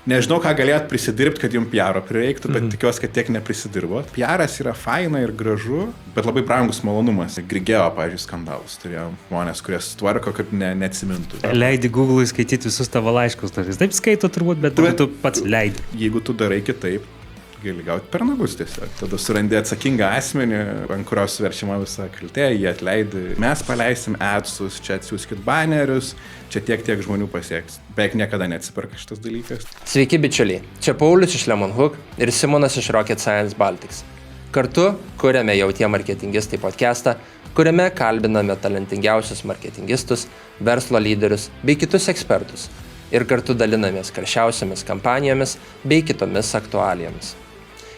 Nežinau, ką galėt prisidirbti, kad jums PR prireiktų, bet tikiuosi, kad tiek neprisidirbo. PR'as yra faina ir gražu, bet labai brangus malonumas. Grigeo, pavyzdžiui, skandalus turėjo žmonės, kurie tvarko, kad neatsimintų. Leidi Google'ui skaityti visus tavo laiškus. Taip skaito turbūt, bet tu pats leidi. Jeigu tu darai kitaip, gali gauti per nagus tiesiog. Tada surandi atsakingą asmenį, ant kurios verčiama visa kaltė, jie atleidi. Mes paleisim adsus, čia atsiųskit banerius, čia tiek žmonių pasieks. Beveik niekada neatsiperka šitas dalykas. Sveiki bičiuliai, čia Paulius iš Lemonhook ir Simonas iš Rocket Science Baltics. Kartu kuriame Jau tie marketingistai podcastą, kuriame kalbiname talentingiausius marketingistus, verslo lyderius bei kitus ekspertus. Ir kartu dalinamės karščiausiamis kampanijomis bei kitomis aktualijomis.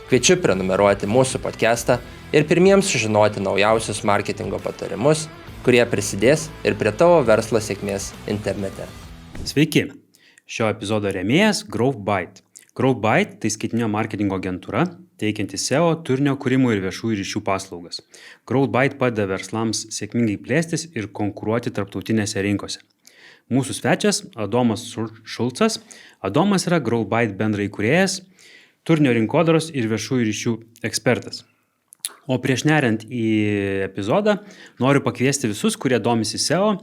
Kviečiu prenumeruoti mūsų podcastą ir pirmiems sužinoti naujausius marketingo patarimus, kurie prisidės ir prie tavo verslo sėkmės internete. Sveiki! Šio epizodo rėmėjas GrowthByte. GrowthByte tai skaitinio marketingo agentūra, teikianti SEO, turinio kūrimų ir viešųjų ryšių paslaugas. GrowthByte padeda verslams sėkmingai plėstis ir konkuruoti tarptautinėse rinkose. Mūsų svečias Adomas Šulcas. Adomas yra GrowthByte bendraįkūrėjas, turinio rinkodaros ir viešųjų ryšių ekspertas. O prieš neriant į epizodą, noriu pakviesti visus, kurie domisi SEO,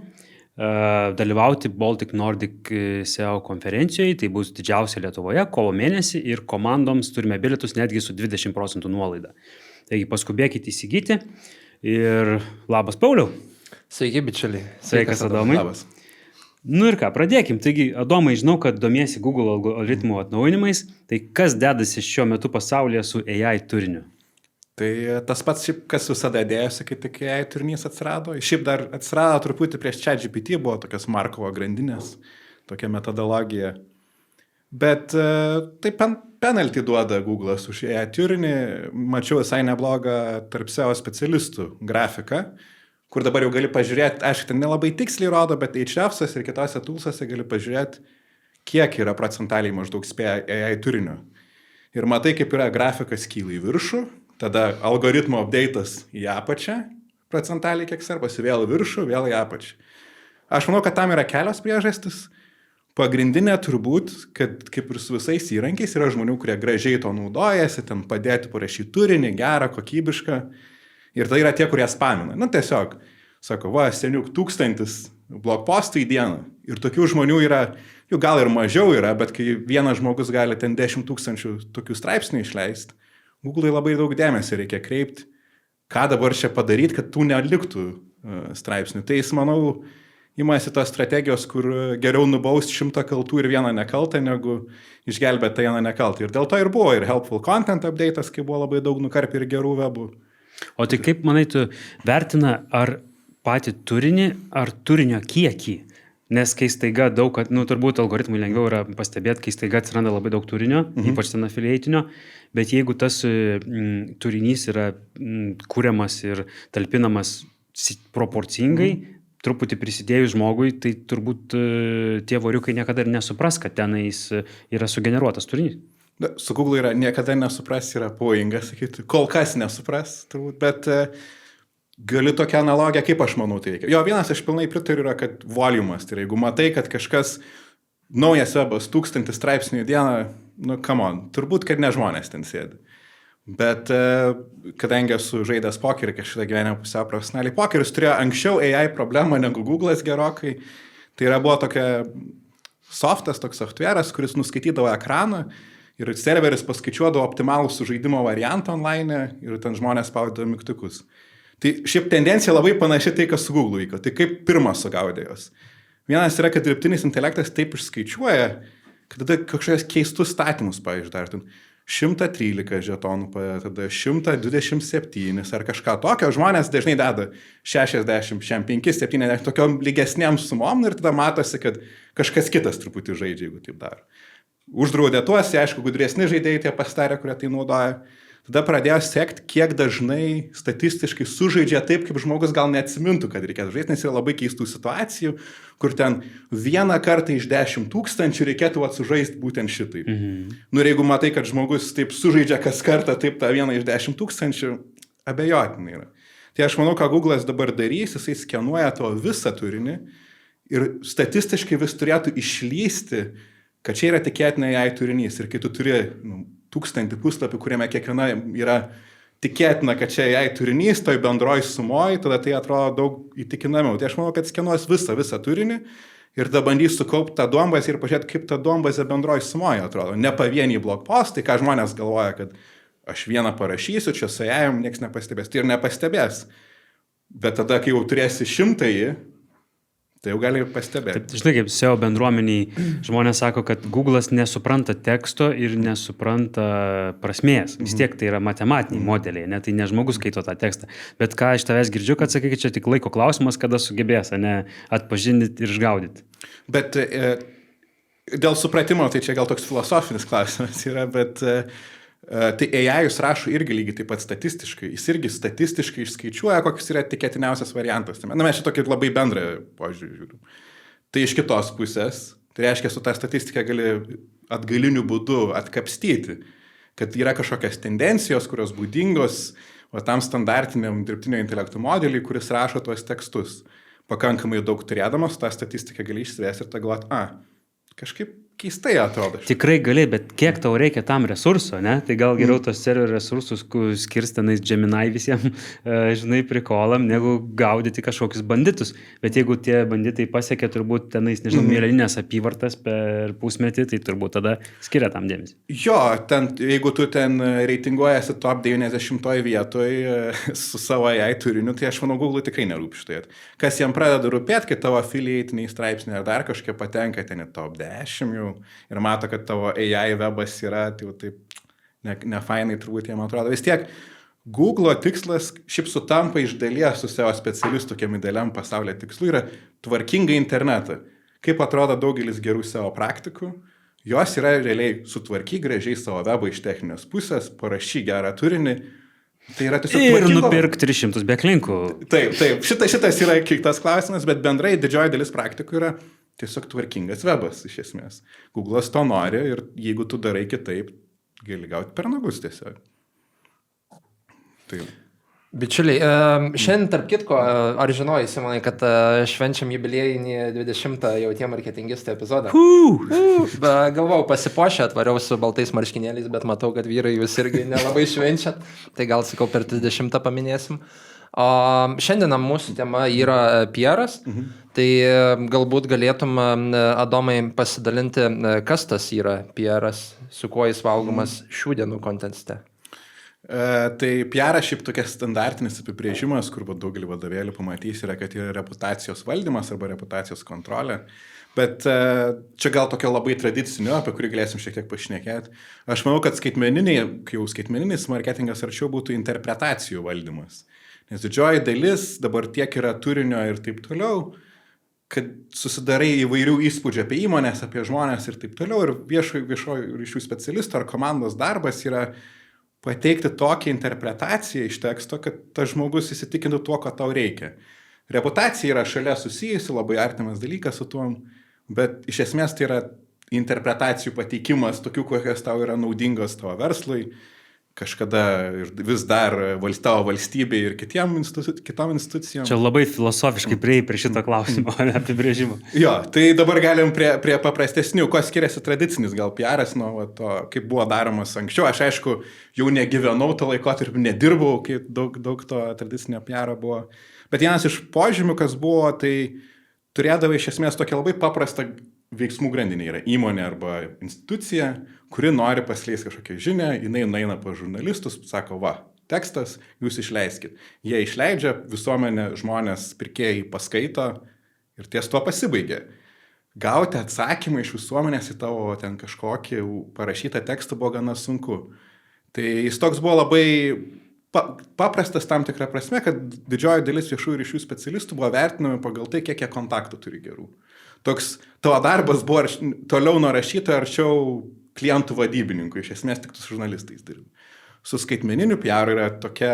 dalyvauti Baltic Nordic SEO konferencijoje. Tai bus didžiausia Lietuvoje, kovo mėnesį, ir komandoms turime bilietus netgi su 20% nuolaida. Taigi paskubėkite įsigyti ir labas Pauliau. Sveiki bičiuliai. Sveikas Adomai. Labas. Nu ir ką, pradėkim. Taigi, Adomai, žinau, kad domiesi Google algoritmų atnaujinimais. Tai kas dedasi šiuo metu pasaulyje su AI turiniu? Tai tas pats, kas visada dėjosi, kai tik AI turinys atsirado. Šiaip dar atsirado truputį prieš ChatGPT, buvo tokios Markovo grandinės, tokia metodologija. Bet tai penalty duoda Google'as už AI turinį. Mačiau visai neblogą tarp SEO specialistų grafiką, kur dabar jau gali pažiūrėti, aišku, ten nelabai tiksliai rodo, bet Ahrefs'as ir kitose tools'ose gali pažiūrėti, kiek yra procentaliai maždaug spėja AI turinio. Ir matai, kaip yra grafikas kyla į viršų, tada algoritmo update'as į apačią, procentaliai kiek svarbasi, vėl į viršų, vėl į apačią. Aš manau, kad tam yra kelios priežastys. Pagrindinė turbūt, kad kaip ir su visais įrankiais yra žmonių, kurie gražiai to naudojasi, ten padėti parašyti turinį, gerą, kokybišką. Ir tai yra tie, kurie spamina. Nu, tiesiog, sako, seniuk 1000 blogpostų į dieną. Ir tokių žmonių yra, jų gal ir mažiau yra, bet kai vienas žmogus gali ten 10 000 tokių straipsnių išleisti, Google'ai labai daug dėmesio reikia kreipti, ką dabar čia padaryti, kad tų neliktų straipsnių. Tai jis, manau, imasi tos strategijos, kur geriau nubausti 100 kaltų ir vieną nekaltą, negu išgelbėti tą vieną nekaltą. Ir dėl to ir buvo ir helpful content update'as, kai buvo labai daug nukarpę ir gerų webų. O tai kaip, manai, tu vertina ar patį turinį, ar turinio kiekį? Nes kai staiga daug, turbūt algoritmui lengviau yra pastebėti, kai staiga atsiranda labai daug turinio, ypač ten afiliatinio, bet jeigu tas turinys yra kuriamas ir talpinamas proporcingai, truputį prisidėjus žmogui, tai turbūt tie voriukai niekada ir nesupras, kad tenais yra sugeneruotas turinys. Su Google yra niekada nesupras, yra pavojinga sakyti, kol kas nesupras, turbūt, bet galiu tokią analogiją, kaip aš manau tai veikia. Jo, vienas aš pilnai pritariu yra, kad volumas, tai jeigu matai, kad kažkas naujas webas 1000 straipsnių į dieną, come on, turbūt, kad ne žmonės ten sėdi. Bet kadangi esu žaidęs pokerį, kažkada gyvenime pusiau profesionaliai, pokeris turėjo anksčiau AI problemą negu Google'as gerokai. Tai yra buvo tokia softas, toks softveras, kuris nuskaitydavo ekraną, ir serveris paskaičiuodavo optimalų sužaidimo variantą online ir ten žmonės spaudavo mygtukus. Tai šiaip tendencija labai panaši tai, kas su Google vyko. Tai kaip pirmas sugaudė jos. Vienas yra, kad dirbtinis intelektas taip išskaičiuoja, kad tada kažkokios keistus statymus, pavyzdžiui, dar ten 113 žetonų, tada 127 ar kažką tokio. Žmonės dažnai deda 60, 5, 70 tokiom lygesnėm sumom ir tada matosi, kad kažkas kitas truputį žaidžia, jeigu taip daro. Uždraudė tuos, aišku, gudresni žaidėjai tie pasidarė, kurie tai naudoja. Tada pradėjo sekti, kiek dažnai statistiškai sužaidžia taip, kaip žmogus gal neatsimintų, kad reikėtų žaisti, nes yra labai keistų situacijų, kur ten vieną kartą iš 10 000 reikėtų sužaisti būtent šitai. Nu ir jeigu matai, kad žmogus taip sužaidžia kas kartą taip tą vieną iš 10 000, abejotinai yra. Tai aš manau, ką Google'as dabar darys, jisai skenuoja to visą turinį ir statistiškai vis turėtų išlysti kad čia yra tikėtina AI turinys ir kai tu turi 1000 puslapių, kuriame kiekviena yra tikėtina, kad čia AI turinys, toj bendroj sumoj, tada tai atrodo daug įtikinamiau. Tai aš manau, kad skenuos visą turinį ir tada bandys sukaupti tą duombazę ir pažiūrėti, kaip ta duombazė bendroj sumoj atrodo. Ne pavieniai blogpostai, ką žmonės galvoja, kad aš vieną parašysiu, čia su AI niekas nepastebės. Tai ir nepastebės. Bet tada, kai jau turėsi 100, tai jau gali pastebėti. Taip, žinai, kaip SEO bendruomeniai žmonės sako, kad Google'as nesupranta teksto ir nesupranta prasmės. Vis tiek tai yra matematiniai modeliai, ne? Tai ne žmogus skaito tą tekstą. Bet ką iš tavęs girdžiu, kad sakai, kad čia tik laiko klausimas, kada sugebės, ne atpažinti ir išgaudyti. Bet dėl supratimo, tai čia gal toks filosofinis klausimas yra, bet tai AI jūs rašo irgi lygiai taip pat statistiškai. Jis irgi statistiškai išskaičiuoja, koks yra tikėtiniausias variantas. Na, mes čia tokį labai bendrą požiūrį žiūrim. Tai iš kitos pusės, tai reiškia, su tą statistiką gali atgaliniu būdu atkapstyti, kad yra kažkokios tendencijos, kurios būdingos tam standartiniam dirbtinio intelektų modeliui, kuris rašo tuos tekstus. Pakankamai daug turėdamas, tą statistiką gali išsivesti ir tą galvoti, kažkaip keistai atrodo. Tikrai gali, bet kiek tau reikia tam resurso, ne? Tai gal geriau tos serverio resursus skirstanais Gemini visiems, žinai, prikolam, negu gaudyti kažkokius banditus. Bet jeigu tie banditai pasiekia turbūt tenais, nežinau, milijoninės apyvartas per pusmetį, tai turbūt tada skiria tam dėmesį. Jo, jeigu tu ten reitinguojasi top 90 vietoje su savo AI turiniu, tai aš manau, Google tikrai nerūpi šitai. Kas jam pradeda rūpėti, kai tavo affiliatiniai straipsniai ar dar kažkokie patenka ten į top 10 jau ir mato, kad tavo AI webas yra, tai jau taip nefainai turbūt jam atrodo. Vis tiek Google tikslas šiaip sutampa iš dalies su SEO specialistų tokiam idealiam pasaulio tikslu yra tvarkinga internetą. Kaip atrodo daugelis gerų SEO praktikų, jos yra realiai sutvarkyk gražiai savo webą iš techninės pusės, parašy gerą turinį. Tai yra tiesiog ir nupirk 300 backlinkų. Taip, šitas yra kitas klausimas, bet bendrai didžioji dalis praktikų yra tiesiog tvarkingas webas iš esmės. Google'as to nori ir jeigu tu darai kitaip, gali gauti per nagus tiesiog. Taip. Bičiuliai, šiandien tarp kitko, ar žinojai, Simonai, kad švenčiam jubiliejinį 20 jau tie marketingistų epizodą? Galvojau, pasipošę, atvariau su baltais marškinėliais, bet matau, kad vyrai jūs irgi nelabai švenčiat, tai gal sakau per 30 paminėsim. Šiandien mūsų tema yra PR'as, tai galbūt galėtum, Adomai, pasidalinti, kas tas yra PR'as, su kuo jis valgomas šių dienų kontekste. Tai PR'as šiaip tokia standartinis apibrėžimas, kur daugelį vadovėlių pamatys, yra, kad yra reputacijos valdymas arba reputacijos kontrolė. Bet čia gal tokio labai tradicinio, apie kurį galėsim šiek tiek pašnekėti. Aš manau, kad skaitmeninis marketingas arčiau būtų interpretacijų valdymas. Nes didžioji dalis dabar tiek yra turinio ir taip toliau, kad susidarai įvairių įspūdžių apie įmonės, apie žmonės ir taip toliau. Ir viešojo ryšių specialisto ar komandos darbas yra pateikti tokią interpretaciją iš teksto, kad tas žmogus įsitikintų tuo, ko tau reikia. Reputacija yra šalia susijusi, labai artimas dalykas su tuom, bet iš esmės tai yra interpretacijų pateikimas tokių, kokios tau yra naudingos tavo verslui, kažkada ir vis dar tavo valstybei ir kitom institucijom. Čia labai filosofiškai priėjai prie šito klausimo, apibrėžimo. Jo, tai dabar galim prie paprastesnių, ko skiriasi tradicinis gal PR'as nuo to, kaip buvo daromas anksčiau. Aš aišku, jau negyvenau to laikotarpį, nedirbau, kai daug to tradicinio PR'o buvo. Bet vienas iš požymių, kas buvo, tai turėdavo iš esmės tokia labai paprasta veiksmų grandinė. Yra įmonė arba institucija, kuri nori paskleisti kažkokią žinią, jinai nueina pas žurnalistus, sako, tekstas, jūs išleiskit. Jie išleidžia, visuomenė, žmonės, pirkėjai paskaito ir ties tuo pasibaigia. Gauti atsakymą iš visuomenės į tavo ten kažkokį parašytą tekstą buvo gana sunku. Tai jis toks buvo labai paprastas tam tikrą prasme, kad didžioji dalis viešųjų ryšių specialistų buvo vertinami pagal tai, kiek jie kontaktų turi gerų. Toks tavo darbas buvo toliau nuo rašytojo arčiau klientų vadybininkų, iš esmės tik su žurnalistais dirbi. Su skaitmeniniu PR yra tokia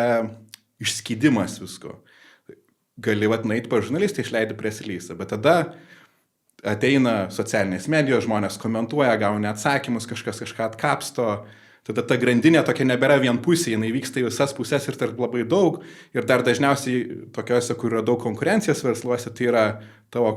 išskydimas visko. Gali nueiti pa žurnalistai, išleidi press-release, bet tada ateina socialinės medijos, žmonės komentuoja, gauna atsakymus, kažkas kažką atkapsto, Tada ta grandinė tokia nebėra vienpusė, jinai vyksta į visas pusės ir tarp labai daug. Ir dar dažniausiai tokiuose, kur yra daug konkurencijos versluose, tai yra tavo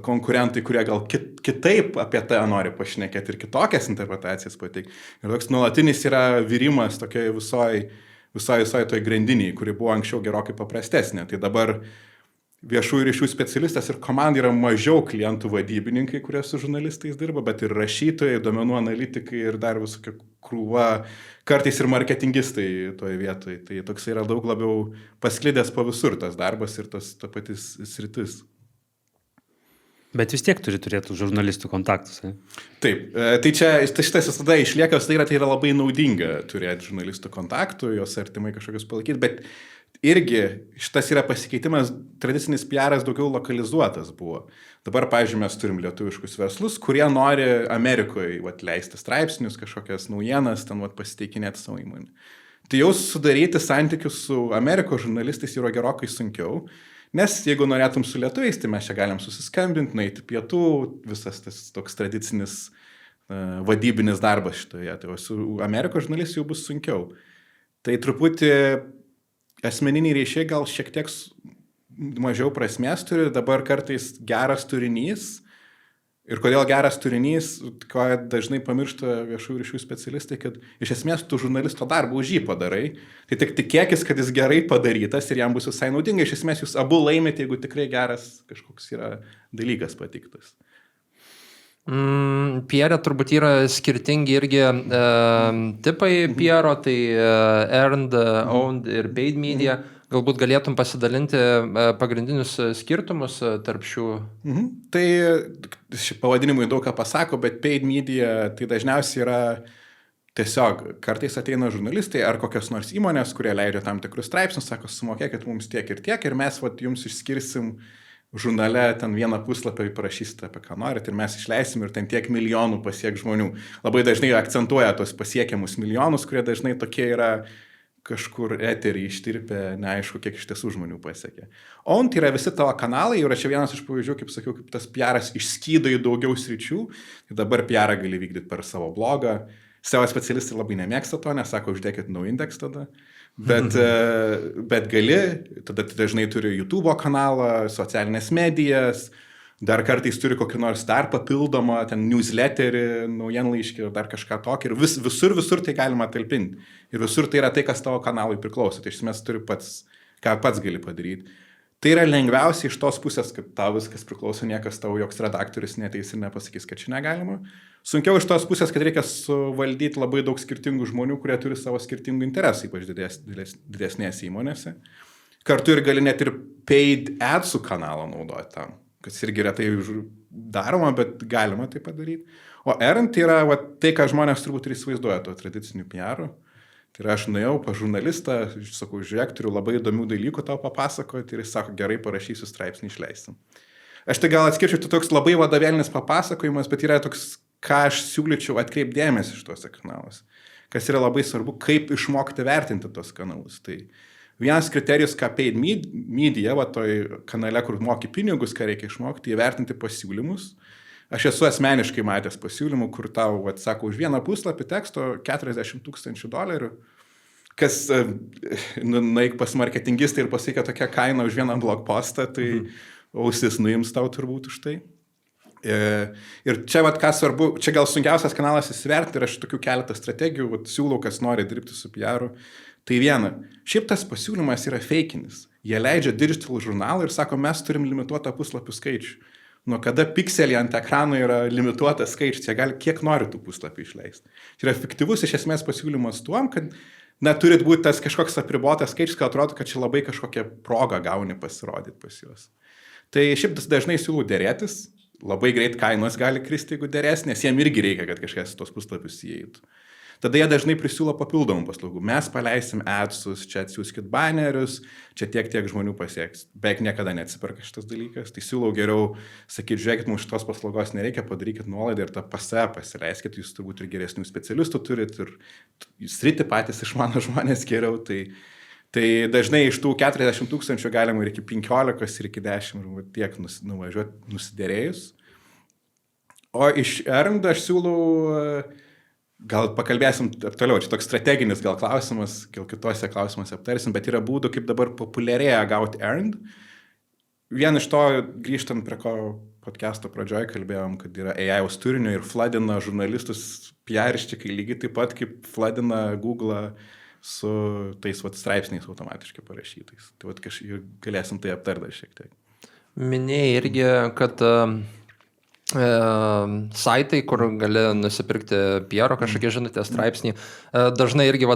konkurentai, kurie gal kitaip apie tai nori pašnekėti ir kitokias interpretacijas pateikti. Ir toks nuolatinis yra virimas tokiai visai toj grandiniai, kuri buvo anksčiau gerokai paprastesnė. Tai dabar viešųjų ryšių specialistas ir komanda yra mažiau klientų vadybininkai, kurie su žurnalistais dirba, bet ir rašytojai, duomenų analitikai ir dar visokia krūva, kartais ir marketingistai toje vietoje. Tai toks yra daug labiau pasklidęs po visur tas darbas ir ta patys sritis. Bet vis tiek turi turėti žurnalistų kontaktus. Taip, tai šitas visada išlieka, tai yra labai naudinga turėti žurnalistų kontaktų, juos artimai kažkokius palaikyti, bet irgi šitas yra pasikeitimas, tradicinis PR'as daugiau lokalizuotas buvo. Dabar, pavyzdžiui, mes turim lietuviškus verslus, kurie nori Amerikoje leisti straipsnius, kažkokias naujienas, ten pasiteikinėti savo įmonį. Tai jau sudaryti santykius su Amerikos žurnalistais yra gerokai sunkiau, nes jeigu norėtum su lietuviais, tai mes čia galim susiskambinti, nueiti pietų, visas tas toks tradicinis vadybinis darbas šitoje. Tai su Amerikos žurnalistais jau bus sunkiau. Tai truputį asmeniniai ryšiai gal šiek tiek mažiau prasmės turi, dabar kartais geras turinys. Ir kodėl geras turinys, ko dažnai pamiršta viešųjų ryšių specialistai, kad iš esmės tu žurnalisto darbą už jį padarai, tai tik tikėkis, kad jis gerai padarytas ir jam bus visai naudinga. Iš esmės jūs abu laimite, jeigu tikrai geras kažkoks yra dalykas patiktas. PR turbūt yra skirtingi irgi tipai PR, tai earned, owned ir paid media. Galbūt galėtum pasidalinti pagrindinius skirtumus tarp šių? Tai ši pavadinimai daug ką pasako, bet paid media tai dažniausiai yra tiesiog kartais ateina žurnalistai ar kokios nors įmonės, kurie leidžia tam tikrus straipsnius, sako, sumokėkit mums tiek ir mes jums išskirsim žurnale ten vieną puslapį parašysite apie ką norit ir mes išleisim ir ten tiek milijonų pasiek žmonių. Labai dažnai akcentuoja tos pasiekiamus milijonus, kurie dažnai tokie yra kažkur eterį ištirpę, neaišku, kiek iš tiesų žmonių pasiekė. On tai yra visi tavo kanalai, ir čia vienas iš pavyzdžių, kaip sakiau, kaip tas PR'as išskydo į daugiau sričių, tai dabar PR'ą gali vykdyti per savo blogą. SEO specialistai labai nemėgsta to, nes sako, uždėkit NoIndex tada, bet gali, tada dažnai turi YouTube kanalą, socialinės medijas, dar kartais turi kokį nors dar papildomą, ten newsletterį, naujienlaiškį, dar kažką tokį. Ir visur tai galima talpinti. Ir visur tai yra tai, kas tavo kanalui priklauso. Tai iš esmės turi ką pats gali padaryti. Tai yra lengviausiai iš tos pusės, kad tau viskas priklauso, niekas tau, joks redaktorius neteis ir nepasakys, kad čia negalima. Sunkiau iš tos pusės, kad reikia suvaldyti labai daug skirtingų žmonių, kurie turi savo skirtingų interesų, ypač didesnėse įmonėse. Kartu ir gali net ir paid adsų kanalą naudoti tam, kas irgi retai daroma, bet galima tai padaryti. O earned tai yra tai, ką žmonės turbūt ir įsivaizduoja to tradicinių PR-ų. Tai yra, aš nuėjau pas žurnalistą, sakau, žiūrėk, turiu labai įdomių dalykų tau papasakoti ir jis sako, gerai, parašysiu straipsnį, išleisim. Aš tai gal atskirčiau, tai toks labai vadovėlinis papasakojimas, bet yra toks, ką aš siūlyčiau atkreipdėmės iš tuose kanaluose. Kas yra labai svarbu, kaip išmokti vertinti tos kanalus. Tai vienas kriterijus, ką paid media, toj kanale, kur moki pinigus, ką reikia išmokti, įvertinti pasiūlymus. Aš esu asmeniškai matęs pasiūlymų, kur tau, sako, už vieną puslapį teksto $40,000, kas nueik pas marketingistą ir pasakė tokią kainą už vieną blog postą, tai ausis nuims tau turbūt už tai. Ir čia, ką svarbu, čia gal sunkiausias kanalas įsivertinti ir aš tokių keletą strategijų siūlau, kas nori dirbti su PR-u. Tai viena, šiaip tas pasiūlymas yra feikinis. Jie leidžia digital žurnalą ir sako, mes turim limituotą puslapių skaičių. Nuo kada pikselį ant ekrano yra limituotas skaičius, jie gali kiek nori tų puslapį išleisti. Tai yra fiktyvus iš esmės pasiūlymas tuom, kad turit būti tas kažkoks apribotas skaičius, kad atrodo, kad čia labai kažkokią progą gauni pasirodyti pas juos. Tai šiaip dažnai siūlau dėrėtis, labai greit kainos gali kristi, jeigu dėrės, nes jiem irgi reikia, kad kažkas tos puslapius įeitų. Tada jie dažnai prisiūlo papildomų paslaugų. Mes paleisim adsus, čia atsiųskit banerius, čia tiek žmonių pasieks. Beveik niekada neatsiperka šitas dalykas. Tai siūlau geriau sakyti, žiūrėkit, mums šitos paslaugos nereikia, padarykit nuolaidą ir tą pasileiskit, jūs turbūt ir geresnių specialistų turit ir sritį patys išmano žmonės geriau. Tai dažnai iš tų 40,000 galima ir iki 15 ir iki 10 ir tiek nuvažiuoti nusidėrėjus. O iš earned aš siūlau gal pakalbėsim toliau, čia toks strateginis gal klausimas, gal kitose klausimuose aptarsim, bet yra būdų, kaip dabar populiarėja gauti earned. Vien iš to, grįžtant prie ko podcast'o pradžioje kalbėjom, kad yra AI-aus turinio ir floodina žurnalistus PR-iščikai lygiai taip pat, kaip floodina Google su tais straipsniais automatiškai parašytais. Tai kažkaip galėsim tai aptarti šiek tiek. Minėjai irgi, kad saitai, kur gali nusipirkti PR kažkokie žinutės straipsnį, dažnai irgi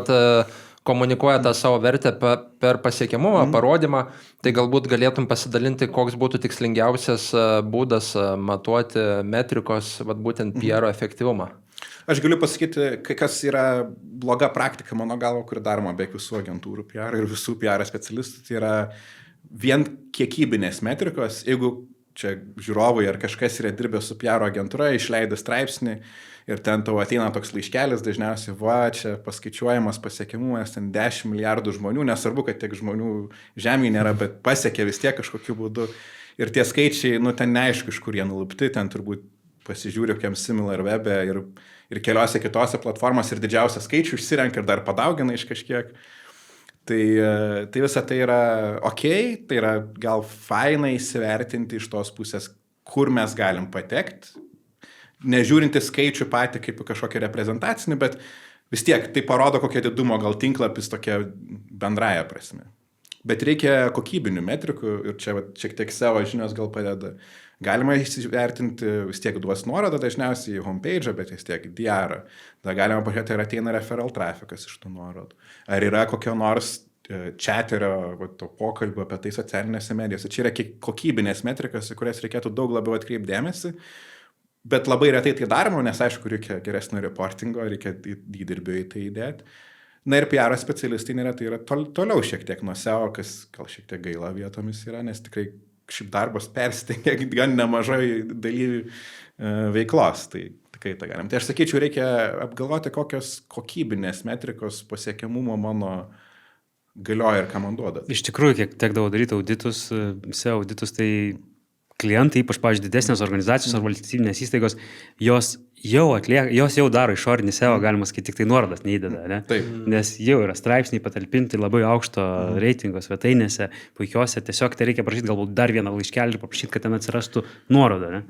komunikuoja tą savo vertę per pasiekiamumą, parodymą, tai galbūt galėtum pasidalinti, koks būtų tikslingiausias būdas matuoti metrikos, būtent PR efektyvumą. Aš galiu pasakyti, kas yra bloga praktika, mano galva, kuri daroma beveik visų agentūrų PR ir visų PR specialistų, tai yra vien kiekybinės metrikos. Jeigu čia žiūrovai ar kažkas yra dirbęs su PR agentūra, išleidęs straipsnį ir ten tau ateina toks laiškelis, dažniausiai, čia paskaičiuojamas pasiekiamumas, ten 10 milijardų žmonių, nesvarbu, kad tiek žmonių žemėje nėra, bet pasiekia vis tiek kažkokiu būdu. Ir tie skaičiai, ten neaišku, iš kur jie nulupti, ten turbūt pasižiūriu, kokiam SimilarWeb'e ir keliose kitose platformose ir didžiausią skaičių išsirenka ir dar padaugina iš kažkiek. Tai visa tai yra tai yra gal fainai įsivertinti iš tos pusės, kur mes galim patekti, nežiūrinti skaičių patį kaip kažkokią reprezentacinį, bet vis tiek tai parodo kokie didumo gal tinklapis tokia bendraja prasme. Bet reikia kokybinių metrikų ir čia šiek tiek savo žinios gal padeda. Galima įsivertinti, vis tiek duos nuorodą dažniausiai į homepage'ą, bet vis tiek DR. Tada galima pažiūrėti, ar ateina referral trafikas iš tų nuorodų. Ar yra kokio nors chaterio, to pokalbio apie tai socialinėse medijose. Čia yra kokybinės metrikas, į kurias reikėtų daug labiau atkreipti dėmesį, bet labai retai tai daroma, nes aišku, reikia geresnio reportingo, reikia įdirbio į tai įdėti. Na ir PR specialistai neretai yra toliau šiek tiek nuo SEO, kas gal šiek tiek gaila vietomis yra, nes tikrai šiaip darbas persidengia gan nemažai dalyvių veiklos, tai tikrai tą galim. Tai aš sakyčiau, reikia apgalvoti, kokios kokybinės metrikos pasiekiamumo mano galioja ir ką man duoda. Iš tikrųjų, kiek tekdavo daryti auditus, SEO auditus, tai klientai, ypač, pavyzdžiui, didesnės organizacijos ar valstybinės įstaigos, jos jau daro išorinį SEO, galima sakyti, tik tai nuorodas neįdeda, ne? Taip. Nes jau yra straipsniai patalpinti labai aukšto reitingo svetainėse, puikiuose, tiesiog tai reikia prašyti galbūt dar vieną laiškelį ir paprašyti, kad ten atsirastų nuoroda, ne?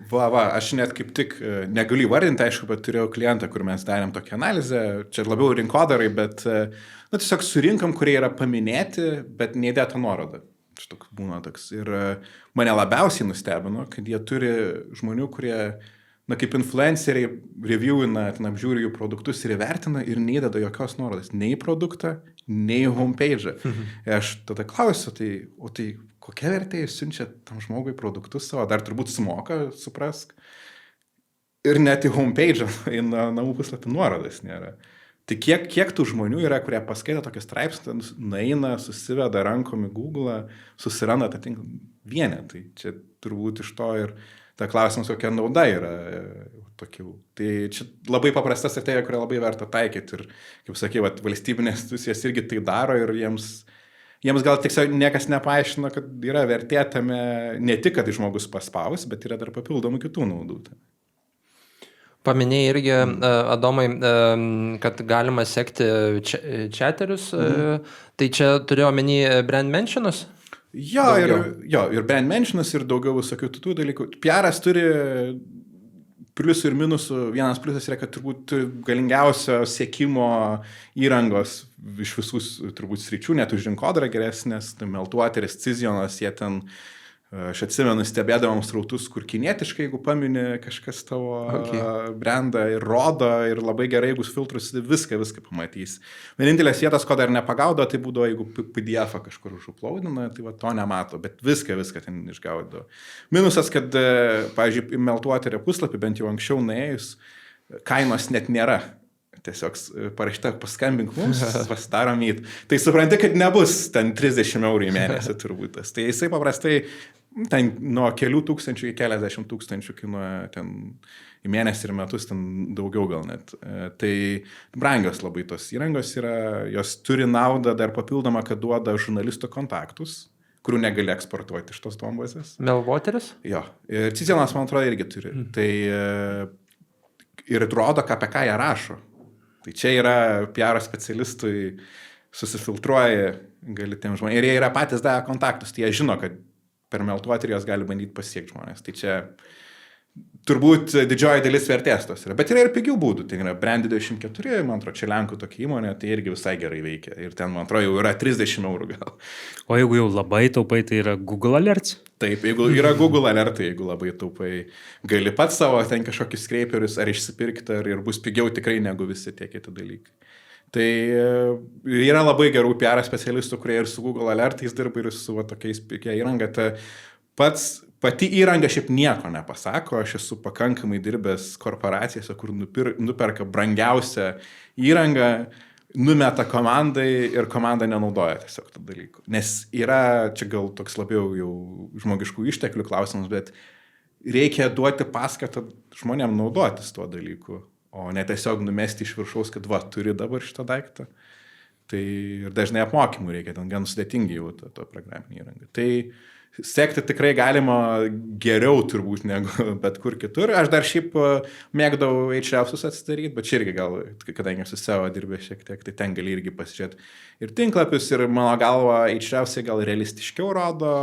Aš net kaip tik negaliu įvardinti, aišku, bet turėjau klientą, kur mes darėm tokią analizę, čia labiau rinkodarai, bet tiesiog surinkam, kurie yra paminėti, bet neįdėta nuoroda. Šitoks būna toks. Ir mane labiausiai nustebino, kad jie turi žmonių, kurie kaip influenceriai reviewina, ten apžiūri jų produktus ir įvertina ir neįdeda jokios nuorodos, nei į produktą, nei į homepage'ą. Aš tada klausiu, tai kokia vertė jūs siunčia tam žmogui produktus savo, dar turbūt sumoka, suprask. Ir net į homepage'ą, į namų puslapį nuorodas nėra. Tai kiek tų žmonių yra, kurie paskaito tokį straipsnį, nueina, susiveda rankom į Google, susiranda tą vienetą. Tai čia turbūt iš to ir ta klausimas, kokia nauda yra tokių. Tai čia labai paprasta strategija, kurią labai verta taikyti. Ir, kaip sakai, valstybinės institucijas irgi tai daro ir jiems gal tiesiog niekas nepaaiškino, kad yra vertė tame ne tik, kad žmogus paspaus, bet yra dar papildomų kitų naudų. Paminėjai irgi, Adomai, kad galima sekti chaterius, tai čia turėjau omeny brand mentionus? Ir brand mentionus ir daugiau visokių tų dalykų. PR'as turi pliusų ir minusų. Vienas pliusas yra, kad turbūt galingiausio sekimo įrangos iš visų turbūt sričių, net už rinkodarą geresnės, Meltwateris, Cisionas, jie ten, aš atsimenu, stebėdavom srautus, kur kinietiškai, jeigu pamini kažkas tavo brandą ir rodo ir labai gerai, jeigu filtrus viską pamatys. Vienintelės vietos, ko dar nepagaudo, tai būdavo, jeigu PDF kažkur užuplaudina, tai to nemato, bet viską ten išgaudo. Minusas, kad, pavyzdžiui, Meltwaterio puslapį, bent jau anksčiau nuėjus, kainos net nėra. Tiesiog parašyta, paskambink mums, pasidarom įt. Tai supranti, kad nebus ten 30 eurų į mėnesį turbūt. Tai jisai paprastai ten nuo kelių tūkstančių į keliasdešimt tūkstančių kainuoja ten į mėnesį ir metus, ten daugiau gal net. Tai brangios labai tos įrangos yra, jos turi naudą dar papildomą, kad duoda žurnalistų kontaktus, kurių negali eksportuoti iš tos duombazės. Meltwateris? Jo. Ir Cisionas, man atrodo, irgi turi. Tai ir rodo, apie ką jie rašo. Tai čia yra PR specialistui susifiltruoja gali tiem žmonėms. Ir jie yra patys davę kontaktus, tai jie žino, kad per meltuoti ir jos gali bandyti pasiekti žmonės. Tai čia turbūt didžioji dalis vertės tos yra. Bet yra ir pigių būdų. Tai yra Brand24, man atrodo, čia Lenkų tokia įmonė, tai irgi visai gerai veikia. Ir ten, man atrodo, jau yra 30 eurų gal. O jeigu jau labai taupai, tai yra Google Alerts? Taip, jeigu yra Google alertai, jeigu labai taupai, gali pats savo ten kažkokius skreiperius ar išsipirkti, ir bus pigiau tikrai negu visi tie kiti dalykai. Tai yra labai gerų PR specialistų, kurie ir su Google alertais dirba, ir su tokiais pigia įranga. Pati įranga šiaip nieko nepasako, aš esu pakankamai dirbęs korporacijose, kur nuperka brangiausią įrangą, numeta komandai ir komanda nenaudoja tiesiog tą dalykų. Nes yra, čia gal toks labiau jau žmogiškų išteklių klausimas, bet reikia duoti paskatą žmonėm naudotis tuo dalyku, o ne tiesiog numesti iš viršaus, kad turi dabar šitą daiktą. Tai ir dažnai apmokymų reikia, ten gan sudėtingi jau to programinį įrangą. Tai sekti tikrai galima geriau turbūt negu bet kur kitur. Aš dar šiaip mėgdavau Ahrefsus atsidaryti, bet čia irgi gal, kadangi su SEO dirbė šiek tiek, tai ten gali irgi pasižiūrėti ir tinklapius, ir mano galva Ahrefsai gal realistiškiau rodo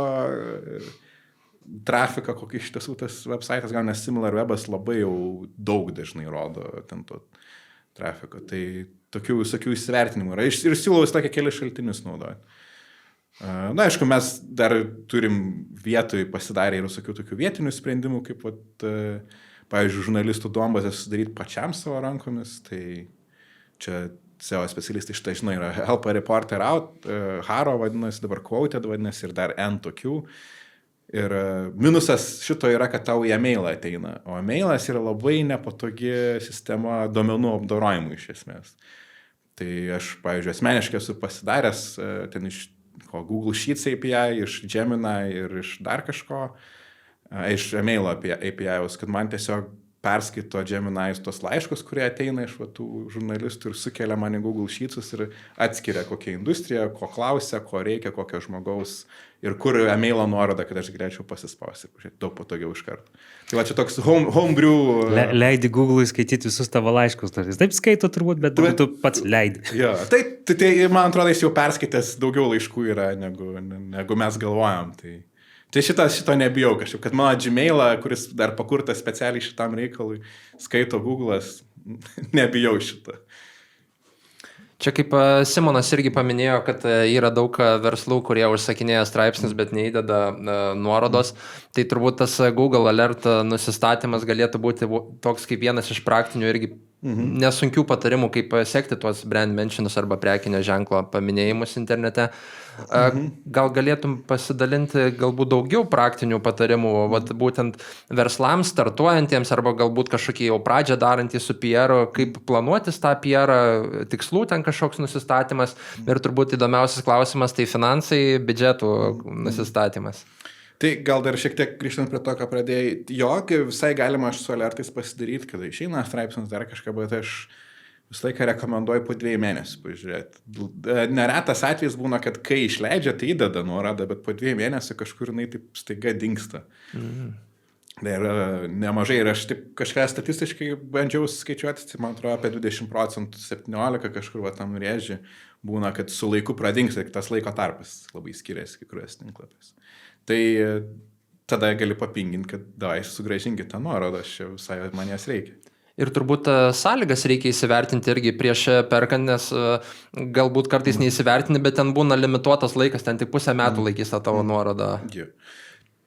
trafiką, kokį iš tiesų tas websaitas, gal nes SimilarWebas labai jau daug dažnai rodo ten to trafiko. Tai tokių visokių įsivertinimų yra. Ir siūlau tokie keli šaltinius naudoti. Na, aišku, mes dar turim vietoj pasidarę ir visokių tokių vietinių sprendimų, kaip, pavyzdžiui, žurnalistų duombazę sudaryti pačiam savo rankomis, tai čia SEO specialistai šitą žinai yra Help a Reporter Out, Haro vadinasi, dabar Quoted vadinasi ir dar N tokių. Ir minusas šito yra, kad tau į e-mailą ateina, o e-mailas yra labai nepatogi sistema duomenų apdorojimui iš esmės. Tai aš, pavyzdžiui, asmeniškai esu pasidaręs ten iš Google Sheets API, iš Gemini ir iš dar kažko, iš e-mailo API-us, kad man tiesiog perskaito Gemini's tos laiškus, kurie ateina iš tų žurnalistų ir sukelia man į Google Sheetsus ir atskiria kokią industriją, ko klausia, ko reikia, kokio žmogaus ir kur e-mailo nuoroda, kad aš galėčiau pasispausti. Daug patogiau iš karto. Tai va čia toks homebrew. Leidi Google'ui skaityti visus tavo laiškus. Jis taip skaito turbūt, bet tu pats leidi. Jo, tai man atrodo, jis jau perskaitęs daugiau laiškų yra, negu mes galvojam. Tai šito nebijau kažkaip, kad mano Gmailą, kuris dar pakurtas specialiai šitam reikalui, skaito Google'as, nebijau šitą. Čia kaip Simonas irgi paminėjo, kad yra daug verslų, kurie užsakinėja straipsnius, bet neįdeda nuorodos, tai turbūt tas Google Alert nusistatymas galėtų būti toks kaip vienas iš praktinių irgi nesunkių patarimų, kaip sekti tuos brand mentionus arba prekinio ženklo paminėjimus internete. Gal galėtum pasidalinti galbūt daugiau praktinių patarimų, būtent verslams startuojantiems arba galbūt kažkokie jau pradžią darantys su PR, kaip planuotis tą PR, tikslų ten kažkoks nusistatymas ir turbūt įdomiausias klausimas tai finansai, biudžetų nusistatymas. Tai gal dar šiek tiek grįžtant prie to, ką pradėjai, visai galima aš su alertais pasidaryti, kada išeina straipsnis dar kažką, bet aš visą laiką rekomenduoju po 2 mėnesių pažiūrėti. Neretas atvejis būna, kad kai išleidžia, tai įdeda nuorodą, bet po 2 mėnesių kažkur jinai taip staiga dingsta. Tai yra nemažai ir aš taip kažką statistiškai bandžiau skaičiuoti, tai man atrodo apie 20%, 17 kažkur tam rėži būna, kad su laiku pradingsta, tas laiko tarpas labai skiriasi kai kuriuos tinklapiais. Tai tada gali papinginti, kad davai sugrąžinkit tą nuorodą, aš čia visai man jas reikia. Ir turbūt sąlygas reikia įsivertinti irgi prieš perkant, nes galbūt kartais neįsivertini, bet ten būna limituotas laikas, ten tik 0,5 metų laikys tą tavo nuorodą.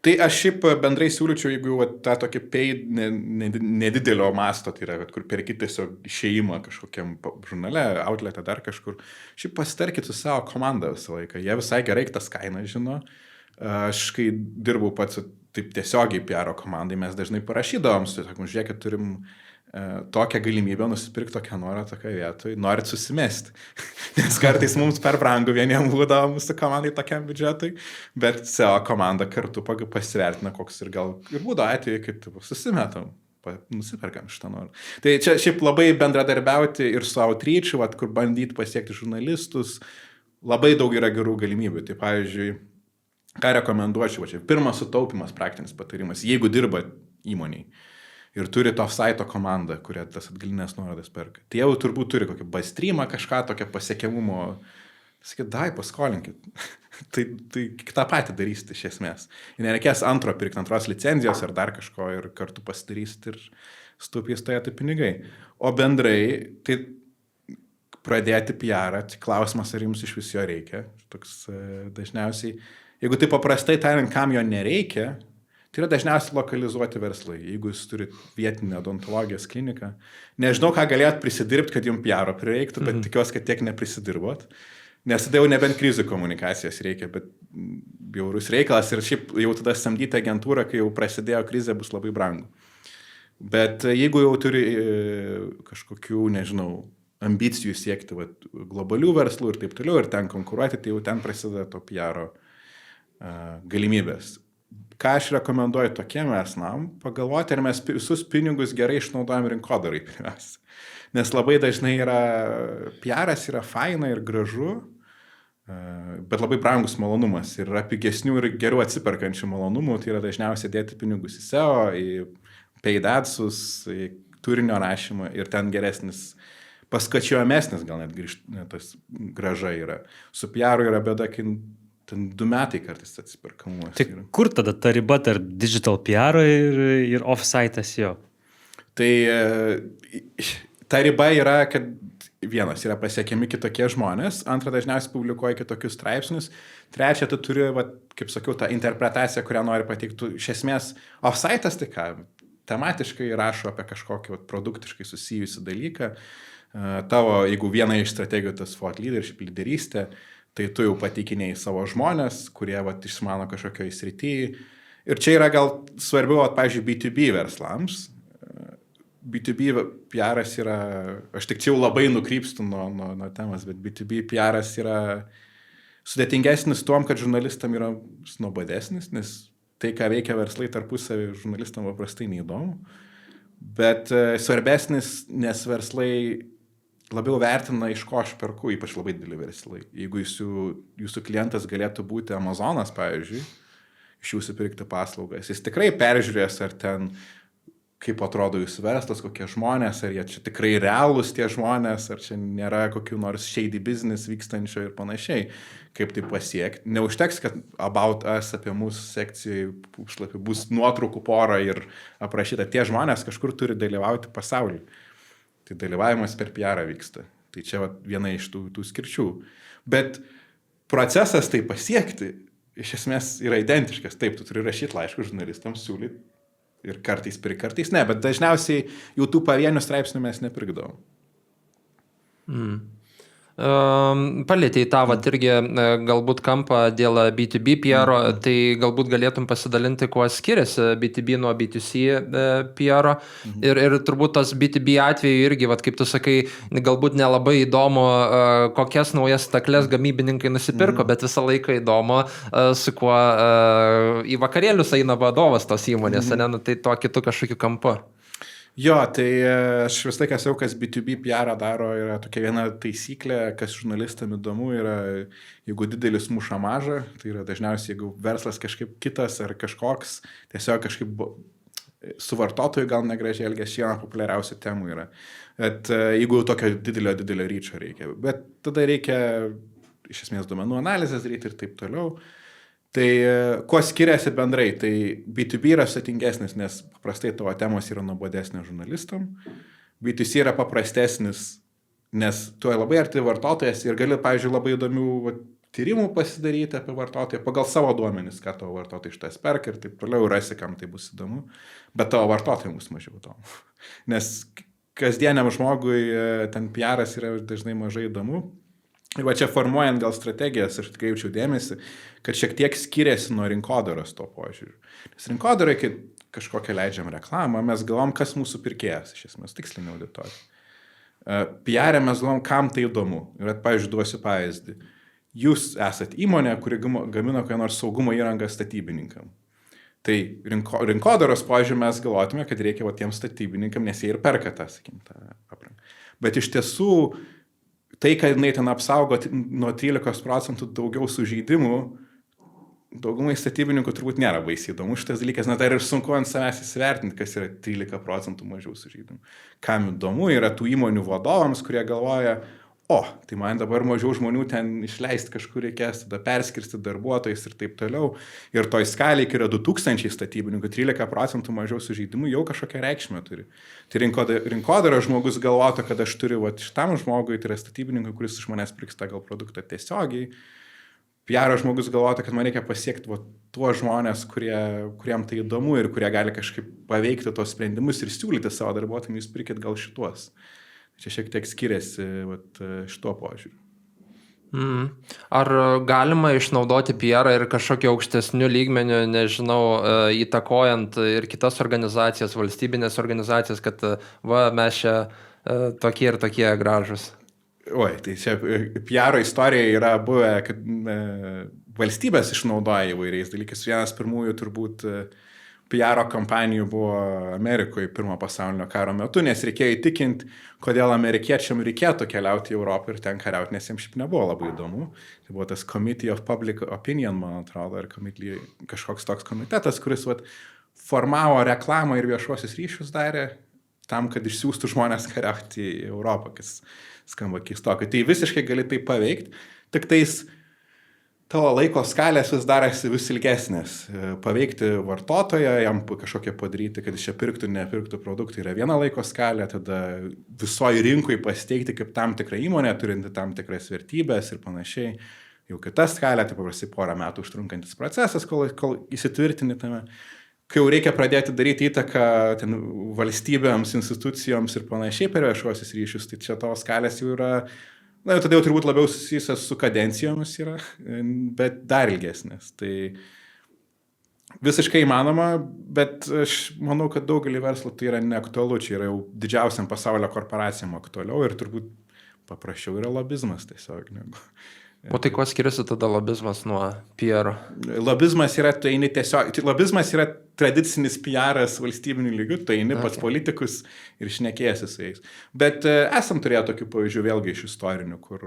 Tai aš šiaip bendrai siūlyčiau, jeigu tą tokį paid nedidelio masto, tai yra, kur perki tiesiog išėjimą kažkokiam žurnale, outletą dar kažkur, šiaip pasitarkit su savo komanda visą laiką, jie visai gerai tas kainą žino. Aš kai dirbau pats taip tiesiogiai PR komandai, mes dažnai parašydavom, sakom, žiūrėkit, turim tokią galimybę nusipirkti tokią nuorodą tokią vietoj, norit susimesti. Nes kartais mums per brangu vieniem būdavo mūsų komandai tokiam biudžetui, bet SEO komanda kartu pasivertina, koks ir gal ir būdavo atveju, kad susimetam, nusiperkam šitą nuorodą. Tai čia šiaip labai bendradarbiauti ir su outreach'u, kur bandyti pasiekti žurnalistus, labai daug yra gerų galimybių. Tai pavyzdžiui, ką rekomenduočiau, pirmas sutaupimas, praktinis patarimas, jeigu dirba įmoniai. ir turi to saito komandą, kurie tas atgalinės nuorodas perka. Tai jau turbūt turi kokį bastreamą, kažką tokio pasiekiamumo. Sakyt, dai, paskolink. tai tą patį darysite iš esmės. Ir nereikės antros licenzijos ar dar kažko ir kartu pasidarysit ir stupys toje pinigai. O bendrai, tai pradėti PR-ą, klausimas, ar jums iš vis jo reikia. Toks dažniausiai, jeigu tai paprastai tariant, kam jo nereikia, tai yra dažniausiai lokalizuoti verslai. Jeigu jūs turite vietinę odontologijos kliniką, nežinau, ką galėt prisidirbti, kad jums PR-o prireiktų, bet tikiuosi, kad tiek neprisidirbot. Nes tada jau nebent krizių komunikacijos reikia, bet bjaurus reikalas ir šiaip jau tada samdyti agentūrą, kai jau prasidėjo krizė, bus labai brangu. Bet jeigu jau turi kažkokių, nežinau, ambicijų siekti globalių verslų ir taip toliau ir ten konkuruoti, tai jau ten prasideda to PR-o galimybės. Ką aš rekomenduoju tokiem verslam, pagalvoti, ar mes visus pinigus gerai išnaudojam rinkodarai pirmiausia. Nes labai dažnai PR-as yra faina ir gražu, bet labai brangus malonumas ir yra pigesnių ir geriau atsiperkančių malonumų, tai yra dažniausiai dėti pinigus į SEO, į paid adsus, į turinio rašymą ir ten geresnis, paskačiuojamesnis gal net tas graža yra. Su PR-u yra bėda, kai ten 2 metai kartais atsiperkamumas. Tai kur tada ta riba tarp digital PR ir off-site SEO? Tai ta riba yra, kad vienas yra pasiekiami kitokie žmonės, antra dažniausiai publikuoja kitokius straipsnius, trečia, tu turi, kaip sakiau, tą interpretaciją, kurią nori pateikti. Iš esmės, off-site'as tai ką, tematiškai rašo apie kažkokį produktiškai susijusią dalyką. Tavo, jeigu viena iš strategijų tas thought leadership, lyderystė, tai tu jau pateikinėjai savo žmonės, kurie išmano kažkokioje srityje. Ir čia yra gal svarbiau, pavyzdžiui, B2B verslams. B2B PR-as yra, aš tik čia jau labai nukrypstu nuo temas, bet B2B PR-as yra sudėtingesnis tuom, kad žurnalistam yra nuobodesnis, nes tai, ką veikia verslai tarpusavį, žurnalistam paprastai neįdomu. Bet svarbesnis, nes verslai labiau vertina, iš ko aš perku, ypač labai dideli verslai. Jeigu jūsų klientas galėtų būti Amazonas, pavyzdžiui, iš jūsų pirkti paslaugas, jis tikrai peržiūrės, ar ten kaip atrodo jūsų verslas, kokie žmonės, ar jie čia tikrai realūs tie žmonės, ar čia nėra kokių nors shady business vykstančio ir panašiai, kaip tai pasiekti. Neužteks, kad about us apie mūsų sekcijai puslapį bus nuotraukų pora ir aprašyta. Tie žmonės kažkur turi dalyvauti pasaulyje. Tai dalyvavimas per PR vyksta. Tai čia viena iš tų skirčių. Bet procesas tai pasiekti iš esmės yra identiškas. Taip, tu turi rašyti laiškus žurnalistams, siūlyti. Ir kartais kartais ne, bet dažniausiai jau tų pavienių straipsnių mes nepirkdavom. Palėtėjai tą irgi galbūt kampą dėl B2B PR-o, tai galbūt galėtum pasidalinti, kuo skiriasi B2B nuo B2C PR-o. Ir turbūt tas B2B atveju irgi, kaip tu sakai, galbūt nelabai įdomu, kokias naujas stakles gamybininkai nusipirko, bet visą laiką įdomu, su kuo į vakarėlius eina vadovas tos įmonės, tai tuo kitu kažkokiu kampu. Jo, tai aš vis laiką sakau, kas B2B PR daro, yra tokia viena taisyklė, kas žurnalistam įdomu yra, jeigu didelis muša mažą, tai yra dažniausiai, jeigu verslas kažkaip kitas ar kažkoks, tiesiog kažkaip su vartotoju gal negražiai elgėsi, viena populiariausių temų yra. Bet jeigu tokio didelio ryčio reikia, bet tada reikia iš esmės duomenų analizės daryti ir taip toliau. Tai kuo skiriasi bendrai, tai B2B yra sudėtingesnis, nes paprastai tavo temos yra nuobodesnės žurnalistam, B2C yra paprastesnis, nes tu labai arti vartotojas ir gali, pavyzdžiui, labai įdomių tyrimų pasidaryti apie vartotoją pagal savo duomenis, ką tavo vartotojai iš tas perka ir taip toliau rasi, kam tai bus įdomu, bet tavo vartotojai bus mažiau įdomu. Nes kasdieniam žmogui ten PR-as yra dažnai mažai įdomu. Ir čia formuojant gal strategijas, aš tikrai jaučiau dėmesį, kad šiek tiek skiriasi nuo rinkodaros to požiūriu. Nes rinkodarai, kai kažkokią leidžiam reklamą, mes galvom, kas mūsų pirkėjas, iš esmės, tikslinė auditorija. PR mes galvom, kam tai įdomu. Ir, pavyzdžiui, duosiu pavyzdį. Jūs esat įmonė, kuri gamino kokią nors saugumo įrangą statybininkam. Tai rinkodaros požiūriu mes galvotume, kad reikia tiems statybininkam, nes jie ir perka tą, sakykim, tą aprangą. Bet iš tiesų, tai, kad jinai ten apsaugo nuo 13% daugiau sužeidimų, daugumai statybininkų turbūt nėra baisiai įdomu šitas dalykas, net dar ir sunku ant savęs įsivertinti, kas yra 13% mažiau sužeidimų. Kam įdomu yra tų įmonių vadovams, kurie galvoja, tai man dabar mažiau žmonių ten išleisti kažkur reikės, tada perskirsti darbuotojus ir taip toliau. Ir toj skaliai, kai yra 2000 statybininkų, 13% mažiau sužeidimų jau kažkokią reikšmę turi. Tai rinkodaro žmogus galvotų, kad aš turiu šitam žmogui, tai yra statybininkui, kuris iš manęs pirks tą gal produktą tiesiogiai. PR žmogus galvotų, kad man reikia pasiekti tuos žmonės, kuriem tai įdomu ir kurie gali kažkaip paveikti tos sprendimus ir siūlyti savo darbuotojams, jūs pirkit gal šituos. Čia šiek tiek skiriasi šituo požiūriu. Ar galima išnaudoti PR ir kažkokio aukštesnių lygmenių, nežinau, įtakojant ir kitas organizacijas, valstybinės organizacijas, kad mes čia tokie ir tokie gražus? Tai čia PR istorija yra buvę, kad valstybės išnaudoja įvairiais dalykais. Vienas pirmųjų turbūt PR kampanijų buvo Amerikoje pirmo pasaulinio karo metu, nes reikėjo įtikinti, kodėl amerikiečiam reikėtų keliauti į Europą ir ten kariauti, nes jiems šiaip nebuvo labai įdomu. Tai buvo tas Committee of Public Opinion, man atrodo, ar kažkoks toks komitetas, kuris formavo reklamą ir viešuosius ryšius darė tam, kad išsiųstų žmonės kariauti į Europą, kas skamba keistokai. Tai visiškai gali tai paveikti, tik tais tavo laiko skalės vis darasi vis ilgesnės. Paveikti vartotoją, jam kažkokią padaryti, kad jis čia pirktų, nepirktų produktų, yra viena laiko skalė, tada visoji rinkui pasteikti kaip tam tikrą įmonę, turinti tam tikras vertybės ir panašiai. Jau kita skalė, tai paprastai porą metų užtrunkantis procesas, kol įsitvirtini tame. Kai jau reikia pradėti daryti įtaką valstybėms, institucijoms ir panašiai per viešuosius ryšius, tai čia tavo skalės jau yra. Tada jau turbūt labiau susijusias su kadencijomis yra, bet dar ilgesnės. Tai visiškai įmanoma, bet aš manau, kad daugelį verslų tai yra neaktualu. Čia yra jau didžiausiam pasaulio korporacijam aktualiau ir turbūt paprasčiau yra lobizmas tiesiog. O tai kuo skiriasi tada lobizmas nuo PR? Lobizmas yra, lobizmas yra tradicinis PR-as valstybinių lygių, tai eini pas politikus ir šnekėsi su jais. Bet esam turėję tokių pavyzdžių vėlgi iš istorinių, kur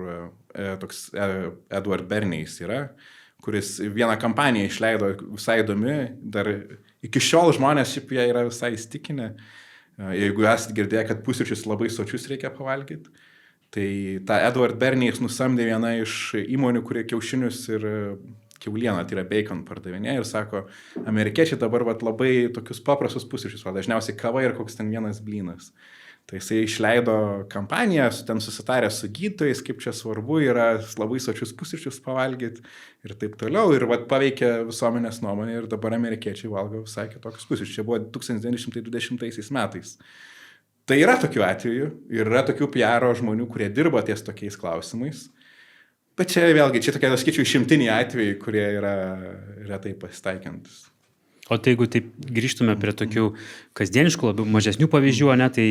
toks Edward Bernays yra, kuris vieną kampaniją išleido visai įdomi, dar iki šiol žmonės šiaip jie yra visai įstikinę. Jeigu esate girdėję, kad pusryčius labai sočius reikia pavalgyti, tai tą Edward Bernays nusamdė vieną iš įmonių, kurie kiaušinius ir kiaulieną, tai yra bacon pardavinėja ir sako, amerikiečiai dabar labai tokius paprastus pusryčius, dažniausiai kava ir koks ten vienas blynas. Tai jisai išleido kampaniją, ten susitarė su gydytojais, kaip čia svarbu yra labai sočius pusryčius pavalgyti ir taip toliau. Ir paveikė visuomenės nuomonę ir dabar amerikiečiai valgo visai kitokius pusryčius. Čia buvo 1920 metais. Tai yra tokių atvejų ir yra tokių PR žmonių, kurie dirba ties tokiais klausimais. Bet čia vėlgi, čia tokie, skaičiu, išimtiniai atvejai, kurie yra retai pasitaikantis. O tai jeigu taip grįžtume prie tokių kasdieniškų, labiau mažesnių pavyzdžių, tai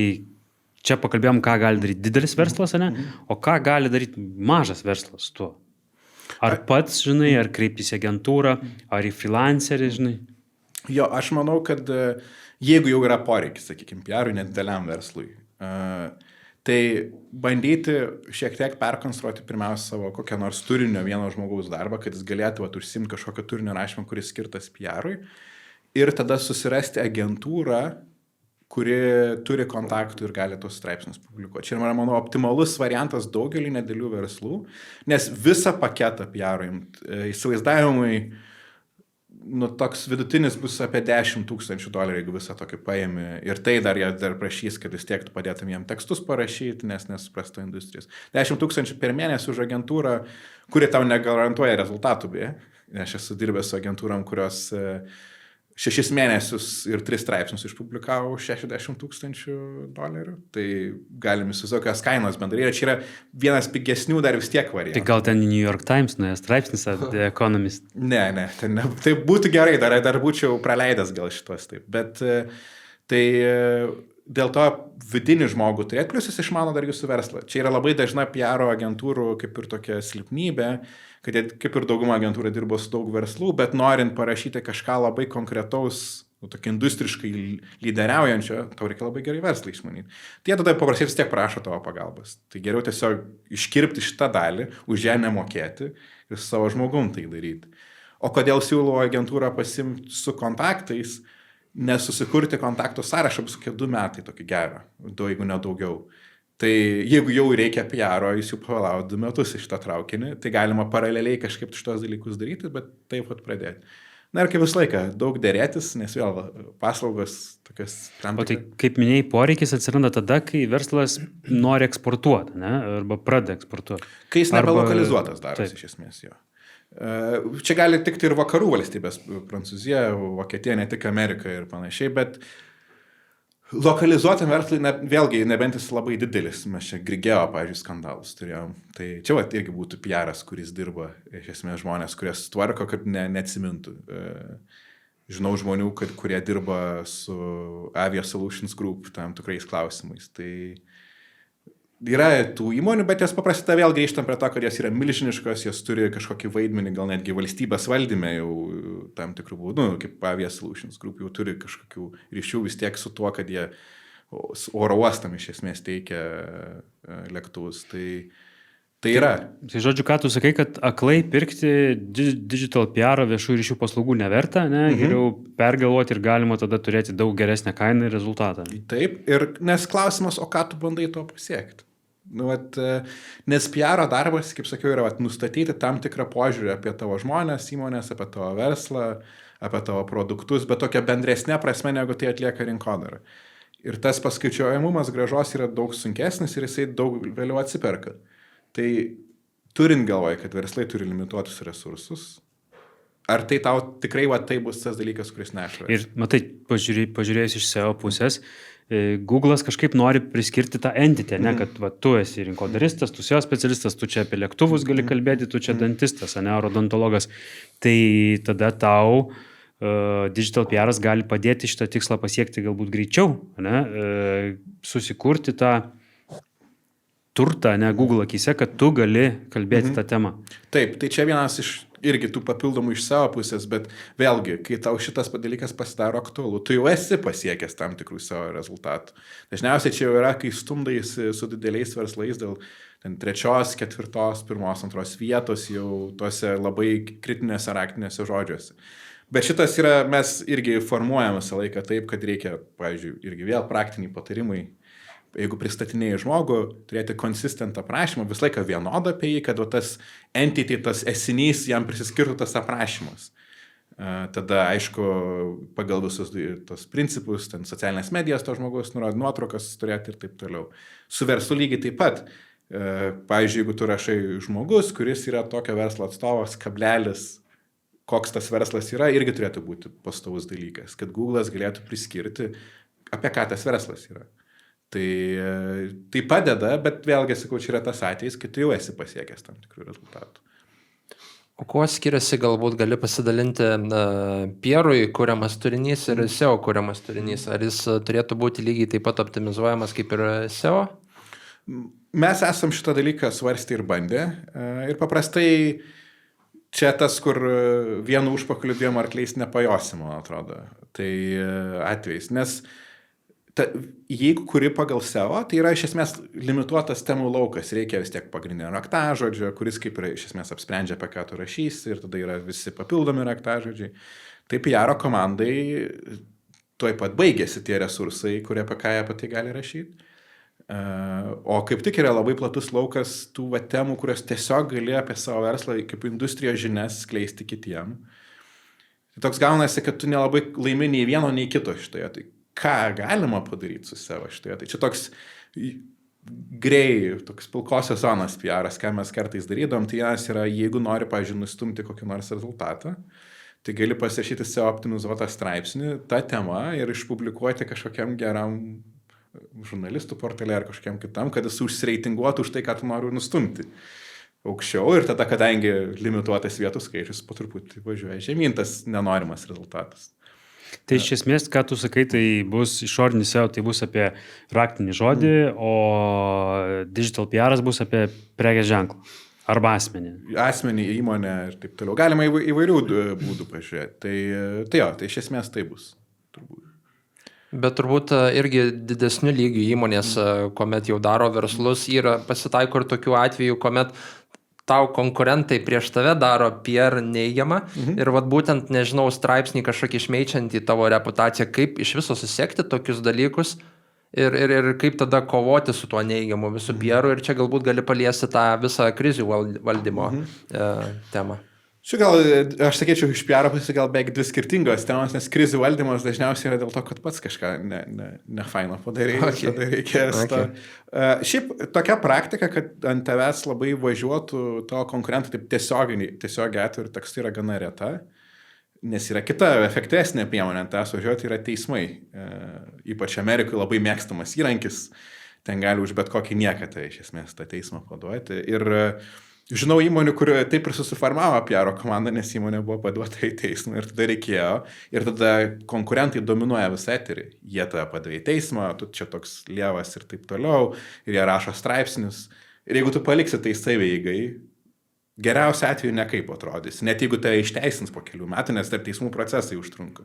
čia pakalbėjom, ką gali daryti didelis verslas, o ką gali daryti mažas verslas tuo. Ar pats, žinai, ar kreiptis į agentūrą, ar į freelancerį, žinai? Jo, aš manau, kad jeigu jau yra poreikis, sakykime, PR-ui nedideliam verslui, tai bandyti šiek tiek perkonstruoti pirmiausia savo kokią nors turinio vieno žmogaus darbą, kad jis galėtų užsiimti kažkokio turinio rašymą, kuris skirtas PR-ui, ir tada susirasti agentūrą, kuri turi kontaktų ir gali tos straipsnius publikuoti. Čia yra, manau, optimalus variantas daugelį nedėlių verslų, nes visą paketą PR-ui, įsivaizdavimui, toks vidutinis bus apie $10,000, jeigu visą tokį paėmė. Ir tai dar prašys, kad vis tiek tu padėtum jam tekstus parašyti, nes nesuprasto industrijos. $10,000 per mėnesį už agentūrą, kuri tau negarantuoja rezultatų, beje. Aš esu dirbęs su agentūram, kurios 6 mėnesius ir 3 straipsnius išpublikavo $60,000. Tai galim įsivaizduoti, kokios kainos bendrai. Ir čia yra vienas pigesnių dar vis tiek variantų. Tai gal ten New York Times nuėjo straipsnis ar The Economist? Ne, tai būtų gerai, dar būčiau praleidęs gal šitos taip. Bet tai dėl to vidinį žmogų turėti, plius jis išmano dar jūsų verslą. Čia yra labai dažna PR agentūrų kaip ir tokia silpnybė, kad jie kaip ir dauguma agentūrų dirbo su daug verslų, bet norint parašyti kažką labai konkretaus, tokį industriškai lyderiaujančio, tau reikia labai gerai verslą išmanyti. Tai jie tada paprastai vis tiek prašo tavo pagalbos. Tai geriau tiesiog iškirpti šitą dalį, už ją nemokėti ir su savo žmogum tai daryti. O kodėl siūlau agentūrą pasimti su kontaktais, nesusikurti kontaktų sąrašą bus kokie 2 metai tokį gerą, jeigu ne daugiau. Tai jeigu jau reikia PR-o, jūs jau pavalaut 2 metus iš tą traukinį, tai galima paraleliai kažkaip šitos dalykus daryti, bet taip pat pradėti. Na ir kaip visą laiką, daug dėrėtis, nes vėl paslaugos tokias tam O tai, kaip minėjai, poreikis atsiranda tada, kai verslas nori eksportuoti, ne? Arba pradeda eksportuoti. Kai jis nebelokalizuotas darosi iš esmės jo. Čia gali tikti ir vakarų valstybės, Prancūzija, Vokietija, ne tik Amerika ir panašiai, bet lokalizuotam verslui, vėlgi, nebent jis labai didelis, mes čia Grigeo, pavyzdžiui, skandalus turėjom. Tai čia irgi būtų PR-as, kuris dirba, iš esmės žmonės, kurie tvarko, kad neatsimintų. Žinau žmonių, kurie dirba su Avia Solutions Group tam tikrais klausimais. Tai yra tų įmonių, bet jos paprastai vėl grįžtam prie to, kad jos yra milžiniškos, jos turi kažkokį vaidmenį, gal netgi valstybės valdyme jau tam tikrų būdų, kaip Avia Solutions Group jau turi kažkokių ryšių vis tiek su tuo, kad jie oro uostam iš esmės teikia lėktuvus. Tai yra. Tai žodžiu, ką tu sakai, kad aklai pirkti digital PR viešų ryšių paslaugų neverta, ne? Geriau pergalvoti ir galima tada turėti daug geresnę kainą ir rezultatą. Taip, ir nes klausimas, o ką tu bandai to pasiekti? Nes PR darbas, kaip sakiau, yra nustatyti tam tikrą požiūrį apie tavo žmonės, įmonės, apie tavo verslą, apie tavo produktus, bet tokia bendresnė prasme, negu tai atlieka rinkodara. Ir tas paskaičiuojamumas grąžos yra daug sunkesnis ir jisai daug vėliau atsiperka. Tai turint galvoje, kad verslai turi limituotus resursus, ar tai tau tikrai tai bus tas dalykas, kuris neša? Ir matai, pažiūrėjus iš SEO pusės, Google'as kažkaip nori priskirti tą entitę, ne, kad tu esi rinkodaristas, tu SEO specialistas, tu čia apie lėktuvus gali kalbėti, tu čia dantistas, ne, odontologas. Tai tada tau digital PR'as gali padėti šitą tikslą pasiekti galbūt greičiau, ne, susikurti tą turtą, ne, Google akyse, kad tu gali kalbėti tą temą. Taip, tai čia vienas iš irgi tų papildomų iš savo pusės, bet vėlgi, kai tau šitas dalykas pasidaro aktualu, tu jau esi pasiekęs tam tikrų savo rezultatų. Dažniausiai čia jau yra, kai stumdaisi su dideliais verslais dėl 3, 4, 1, 2 vietos jau tuose labai kritinėse raktinėse žodžiuose. Bet šitas yra, mes irgi formuojam visą laiką taip, kad reikia, pavyzdžiui, irgi vėl praktiniai patarimai. Jeigu pristatinėjai žmogų, turėti konsistent aprašymą, visą laiką vienodą apie jį, kad tas entity, tas esinys jam prisiskirtų tas aprašymas. Tada, aišku, pagal visus tos principus, ten socialinės medijas to žmogus nurodė, nuotraukas turėti ir taip toliau. Su verslu lygiai taip pat. Pavyzdžiui, jeigu tu rašai žmogus, kuris yra tokio verslo atstovas, kablelis, koks tas verslas yra, irgi turėtų būti pastovus dalykas, kad Google'as galėtų priskirti, apie ką tas verslas yra. Tai padeda, bet vėlgi, sakau, čia yra tas atvejis, kai tu jau esi pasiekęs tam tikrų rezultatų. O kuo skiriasi, galbūt gali pasidalinti PR-ui kuriamas turinys ir SEO kuriamas turinys? Ar jis turėtų būti lygiai taip pat optimizuojamas kaip ir SEO? Mes esam šitą dalyką svarstę ir bandę. Ir paprastai čia tas, kur vienu užpakaliu 2 arkliais nepajosi, man atrodo. Tai atvejis, nes jeigu kuri pagal SEO, tai yra iš esmės limituotas temų laukas, reikia vis tiek pagrindinio raktažodžio, kuris kaip yra iš esmės apsprendžia, apie ką tu rašysi ir tada yra visi papildomi raktažodžiai. Tai PR komandai tuoj pat baigėsi tie resursai, kurie apie ką jie apie tai gali rašyti. O kaip tik yra labai platus laukas tų temų, kurios tiesiog gali apie savo verslą kaip industrijos žinias skleisti kitiem. Tai toks gaunasi, kad tu nelabai laimi nei vieno, nei kito šitoje. Tai ką galima padaryti su SEO šitoje. Tai čia toks grey, toks pilkosios zonas PR'as, ką mes kartais darydom, tai vienas yra, jeigu nori, pavyzdžiui, nustumti kokį nors rezultatą, tai gali pasirašyti SEO optimizuotą straipsnį, tą temą ir išpublikuoti kažkokiam geram žurnalistų portale ar kažkokiam kitam, kad jis užsireitinguotų už tai, ką tu nori nustumti aukščiau ir tada, kadangi limituotas vietų skaičius, po truputį važiuoja žemyn tas nenorimas rezultatas. Tai iš esmės, ką tu sakai, tai bus išorinis SEO, tai bus apie raktinį žodį, o digital PR'as bus apie prekės ženklą arba asmenį. Asmenį, įmonę ir taip toliau. Galima įvairių būdų pažiūrėti. Tai iš esmės tai bus. Bet turbūt irgi didesnių lygių įmonės, kuomet jau daro verslus, pasitaiko ir tokių atvejų, kuomet tau konkurentai prieš tave daro PR neigiamą ir vat būtent, nežinau, straipsnį kažkokį išmeičiantį tavo reputaciją, kaip iš viso susekti tokius dalykus ir kaip tada kovoti su tuo neigiamu visų PR-u ir čia galbūt gali paliesti tą visą krizių valdymo temą. Čia gal, aš sakyčiau, iš PR pusės gal beveik dvi skirtingos temos, nes krizių valdymas dažniausiai yra dėl to, kad pats kažką nefaino padarė. Okay. Tada reikės to. Šiaip tokia praktika, kad ant tavęs labai važiuotų to konkurentų taip tiesiogiai atvirų tekstų yra gana reta, nes yra kita efektyvesnė priemonė ant tavęs važiuoti yra teismai. Ypač Amerikoje labai mėgstamas įrankis, ten gali už bet kokį niekatą iš esmės tą teismą paduoti. Ir žinau įmonių, kur taip ir susiformavo PR komanda, nes įmonė buvo paduota į teismą ir tada reikėjo. Ir tada konkurentai dominuoja visą eterį. Jie tada padavė į teismą, tu čia toks lievas ir taip toliau. Ir jie rašo straipsnius. Ir jeigu tu paliksi tai savieigai, geriausia atveju nekaip atrodys. Net jeigu tai išteisins po kelių metų, nes tarp teismų procesai užtrunka.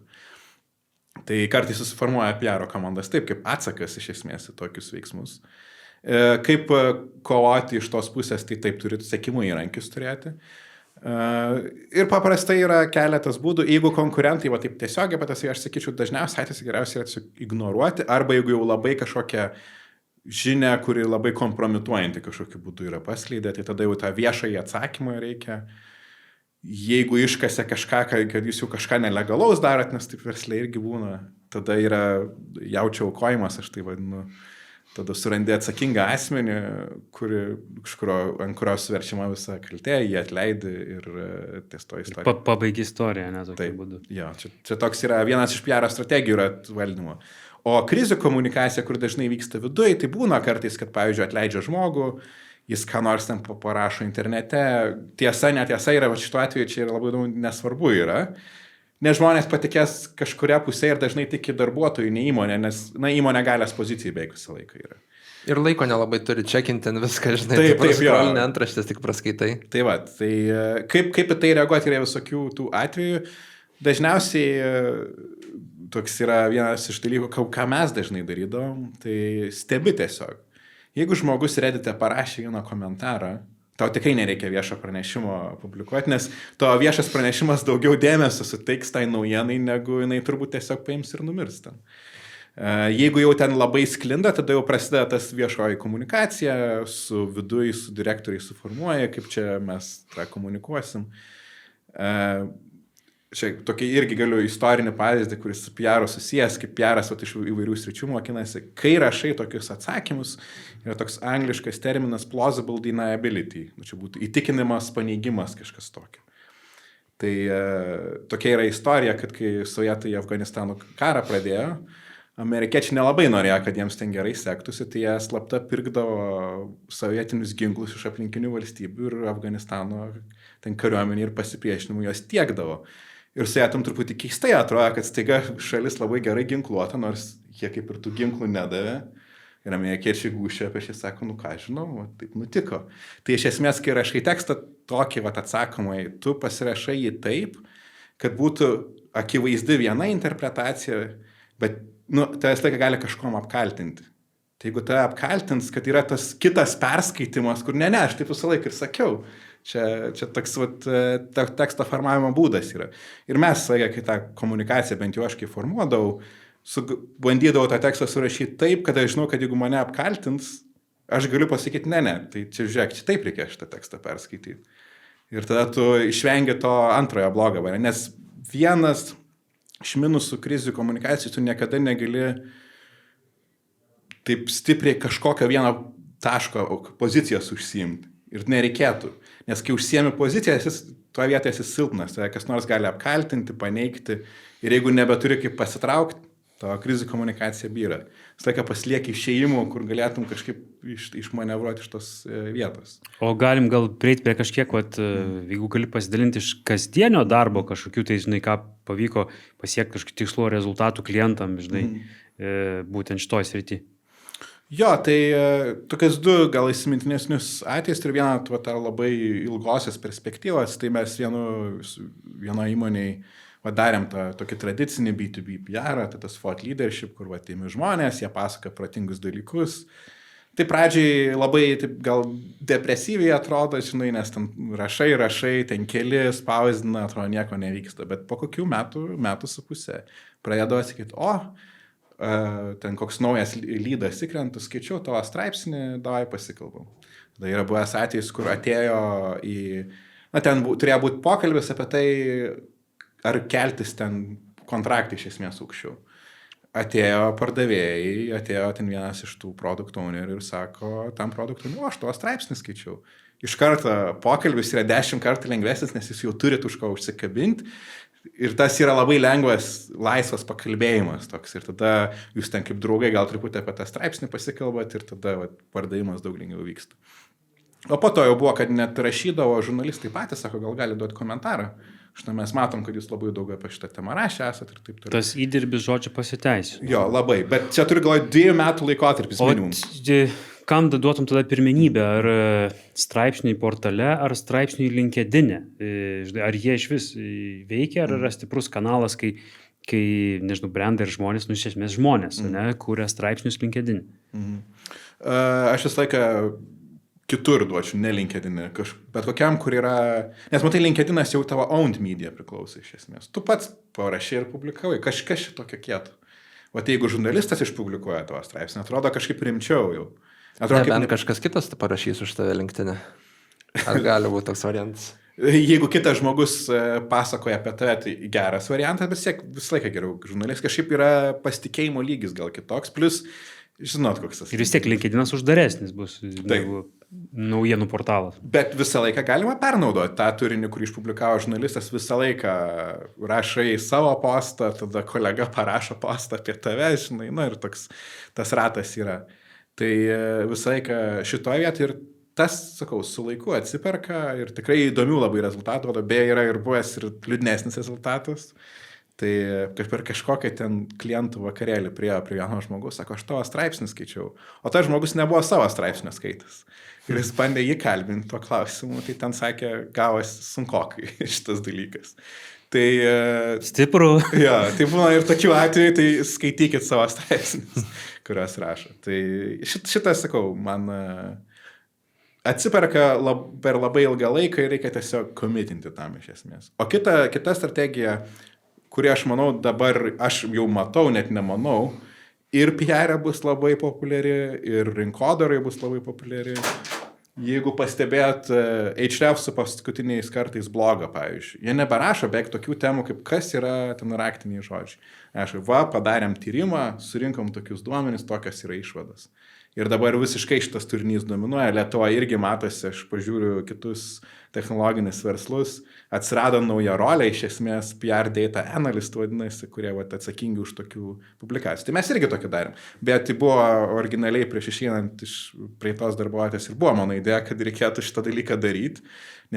Tai kartais susiformuoja PR komandas taip, kaip atsakas iš esmės į tokius veiksmus. Kaip kovoti iš tos pusės, tai taip turit sekimo įrankius turėti. Ir paprastai yra keletas būdų. Jeigu konkurentai va taip tiesiogiai, bet aš sakyčiau, dažniausiai geriausiai yra ignoruoti, arba jeigu jau labai kažkokią žinią, kuri labai kompromituojanti kažkokiu būdu yra paskleidę, tai tada jau tą viešąjį atsakymą reikia. Jeigu iškasė kažką, kad jūs jau kažką nelegalaus darot, nes taip versliai irgi būna, tada yra jaučio aukojimas, aš tai vadinu. Tada surandi atsakingą asmenį, ant kurios verčiama visa kaltė, jie atleidi ir ties to istoriją. Pabaigi istoriją, ne tokiu būdu. Jo, čia toks yra vienas iš PR strategijų yra valdymo. O krizių komunikacija, kur dažnai vyksta viduje, tai būna kartais, kad, pavyzdžiui, atleidžia žmogų, jis ką nors ten parašo internete. Tiesa, netiesa yra, šituo atveju čia yra labai nesvarbu yra. Nes žmonės patikės kažkuria pusė ir dažnai tiki darbuotojų, ne įmonė, nes įmonė galios pozicijai beveik visą laiką yra. Ir laiko nelabai turi čekinti viską, žinai, taip, scrollinę antraštės tik praskaitai. Tai va, tai kaip į tai reaguoti yra visokių tų atvejų. Dažniausiai toks yra vienas iš dalykų, ką mes dažnai darydavom, tai stebi tiesiog. Jeigu žmogus Reddite parašė vieną komentarą, tau tikrai nereikia viešo pranešimo publikuoti, nes to viešas pranešimas daugiau dėmesio suteiks tai naujienai, negu jinai turbūt tiesiog paims ir numirs ten. Jeigu jau ten labai sklinda, tada jau prasideda tas viešoji komunikacija, su viduj, su direktoriai suformuoja, kaip čia mes tą komunikuosim. Čia tokį irgi galiu istorinį pavyzdį, kuris su PR susijęs, kaip PR'as iš įvairių sričių mokinasi. Kai rašai tokius atsakymus, yra toks angliškas terminas plausible deniability. Čia būtų įtikinimas, paneigimas, kažkas tokio. Tai tokia yra istorija, kad kai sovietai Afganistano karą pradėjo, amerikiečiai nelabai norėjo, kad jiems ten gerai sektųsi, tai jie slapta pirkdavo sovietinius ginklus iš aplinkinių valstybių ir Afganistano ten kariuomenį ir pasipriešinimų jos tiekdavo. Ir su jėtam truputį keistai atrodo, kad staiga šalis labai gerai ginkluota, nors jie kaip ir tų ginklų nedavė. Ir amerikiečiai gūšė apie šį sako, ką žinau, taip nutiko. Tai iš esmės, kai rašai tekstą tokį atsakomai, tu pasirašai jį taip, kad būtų akivaizdi viena interpretacija, bet tavęs laiką gali kažkom apkaltinti. Tai jeigu tave apkaltins, kad yra tas kitas perskaitimas, kur ne, aš taip visą laiką ir sakiau. Čia toks teksto formavimo būdas yra. Ir mes, kai tą komunikaciją, bent jau aš kai formuodavau, bandydavau tą tekstą surašyti taip, kad aš žinau, kad jeigu mane apkaltins, aš galiu pasakyti, ne, tai čia žiūrėk, čia taip reikia šitą tekstą perskaityti. Ir tada tu išvengi to antrojo blogo, nes vienas iš minusų krizių komunikacijų, tu niekada negali taip stipriai kažkokią vieną taško pozicijas užsiimti. Ir nereikėtų. Nes kai užsiemi pozicijas, jis toje vietoje esi silpnas, kas nors gali apkaltinti, paneigti. Ir jeigu nebeturi kaip pasitraukti, to krizių komunikacija byra. Vis laiką pasilieki išėjimų, kur galėtum kažkaip išmanevruoti iš tos vietos. O galim gal prieiti prie kažkiek, jeigu gali pasidalinti iš kasdienio darbo kažkokių, tai žinai, ką pavyko pasiekti kažkokių tikslo rezultatų klientam, žinai, būtent šitoj srity. Jo, tai tokias du gal įsimintinesnius atvejus ir vieną tą labai ilgosios perspektyvos, tai mes vieno įmoniai darėm tokį tradicinį B2B PR, tai tas thought leadership, kur atėjami žmonės, jie pasaka protingus dalykus, Tai pradžiai labai taip, gal depresyviai atrodo, žinai, nes ten rašai, ten keli spausdina, atrodo, nieko nevyksta, bet po kokių metų su pusė pradėdavo sakyti, ten koks naujas lydas įkrentų, skaičiau tavo straipsnį, davai pasikalbam. Tada yra buvęs atvejis, kur atėjo ten turėjo būti pokalbis apie tai, ar keltis ten kontraktai iš esmės aukščiau. Atėjo pardavėjai, atėjo ten vienas iš tų produktų ownerių ir sako, tam produktui, aš tavo straipsnį skaičiau. Iš karto pokalbis yra 10 kartų lengvesnis, nes jūs jau turite už ko užsikabinti. Ir tas yra labai lengvas, laisvas pakalbėjimas toks. Ir tada jūs ten kaip draugai gal truputį apie tą straipsnį pasikalbat ir tada pardavimas daug lengviau vyksta. O po to jau buvo, kad net rašydavo žurnalistai patys, sako, gal gali duoti komentarą. Štai mes matom, kad jūs labai daug apie šitą temą rašę esat ir taip toliau. Tas įdirbis žodžio pasiteisino. Jo, labai. Bet čia turiu galvoje 2 metų laikotarpis minimum. Kam duotum tada pirmenybę? Ar straipsniai portale, ar straipsniai LinkedIn'e? Ar jie iš vis veikia, ar yra stiprus kanalas, kai nežinau, brandai ir žmonės, iš esmės žmonės, kuria straipsnius LinkedIn? Aš visą laiką kitur duočiau, ne LinkedIn'e, bet kokiam, kur yra, nes matai, LinkedIn'as jau tavo owned media priklauso iš esmės. Tu pats parašai ir publikavai, kažkas šitokio kieto. O tai jeigu žurnalistas išpublikuoja tavo straipsnį, atrodo kažkaip rimčiau jau. Atrodo, bent kažkas kitas parašys už tave LinkedIn'e. Ar gali būti toks variantas? Jeigu kitas žmogus pasakoja apie tave, tai geras variantas, bet visą laiką geriau. Žurnalistas kažkaip yra pasitikėjimo lygis gal kitoks, plus žinot, koks tas. Ir vis tiek LinkedInas uždaresnis bus negu naujienų portalas. Bet visą laiką galima pernaudoti tą turinį, kurį išpublikavo žurnalistas, visą laiką rašai savo postą, tada kolega parašo postą apie tave, žinai, ir toks tas ratas yra. Tai visą laiką šitoje vietoje ir tas, sakau, su laiku atsiperka ir tikrai įdomių labai rezultatų, beje yra ir buvęs ir liūdnesnis rezultatas. Tai per kažkokią ten klientų vakarėlį prie vieno žmogus, sako, aš tavo straipsnį skaičiau, o tas žmogus nebuvo savo straipsnio skaitas. Ir jis bandė jį kalbinti tuo klausimu, tai ten sakė, gavosi sunkokai šitas dalykas. Tai stipru. Jo, tai būna ir tokių atvejų, tai skaitykit savo straipsnius, kuriuos rašo. Tai šitas, sakau, man atsiperka per labai ilgą laiką ir reikia tiesiog komitinti tam iš esmės. O kita strategija, kurį aš manau dabar, aš jau matau, net nemanau, ir PR bus labai populiari, ir rinkodarai bus labai populiari. Jeigu pastebėt, HRF su paskutiniais kartais blogą, pavyzdžiui, jie neberašo beveik tokių temų, kaip kas yra ten raktiniai žodžiai. Aš padarėm tyrimą, surinkom tokius duomenis, tokios yra išvados. Ir dabar visiškai šitas turinys dominuoja. Lietuvoje irgi matosi, aš pažiūriu kitus technologinius verslus, atsirado nauja rolė, iš esmės PR data analyst vadinasi, kurie atsakingi už tokių publikacijų. Tai mes irgi tokį darėm. Bet tai buvo originaliai prieš išeinant iš praeitos darbuotojas ir buvo mano idėja, kad reikėtų šitą dalyką daryti,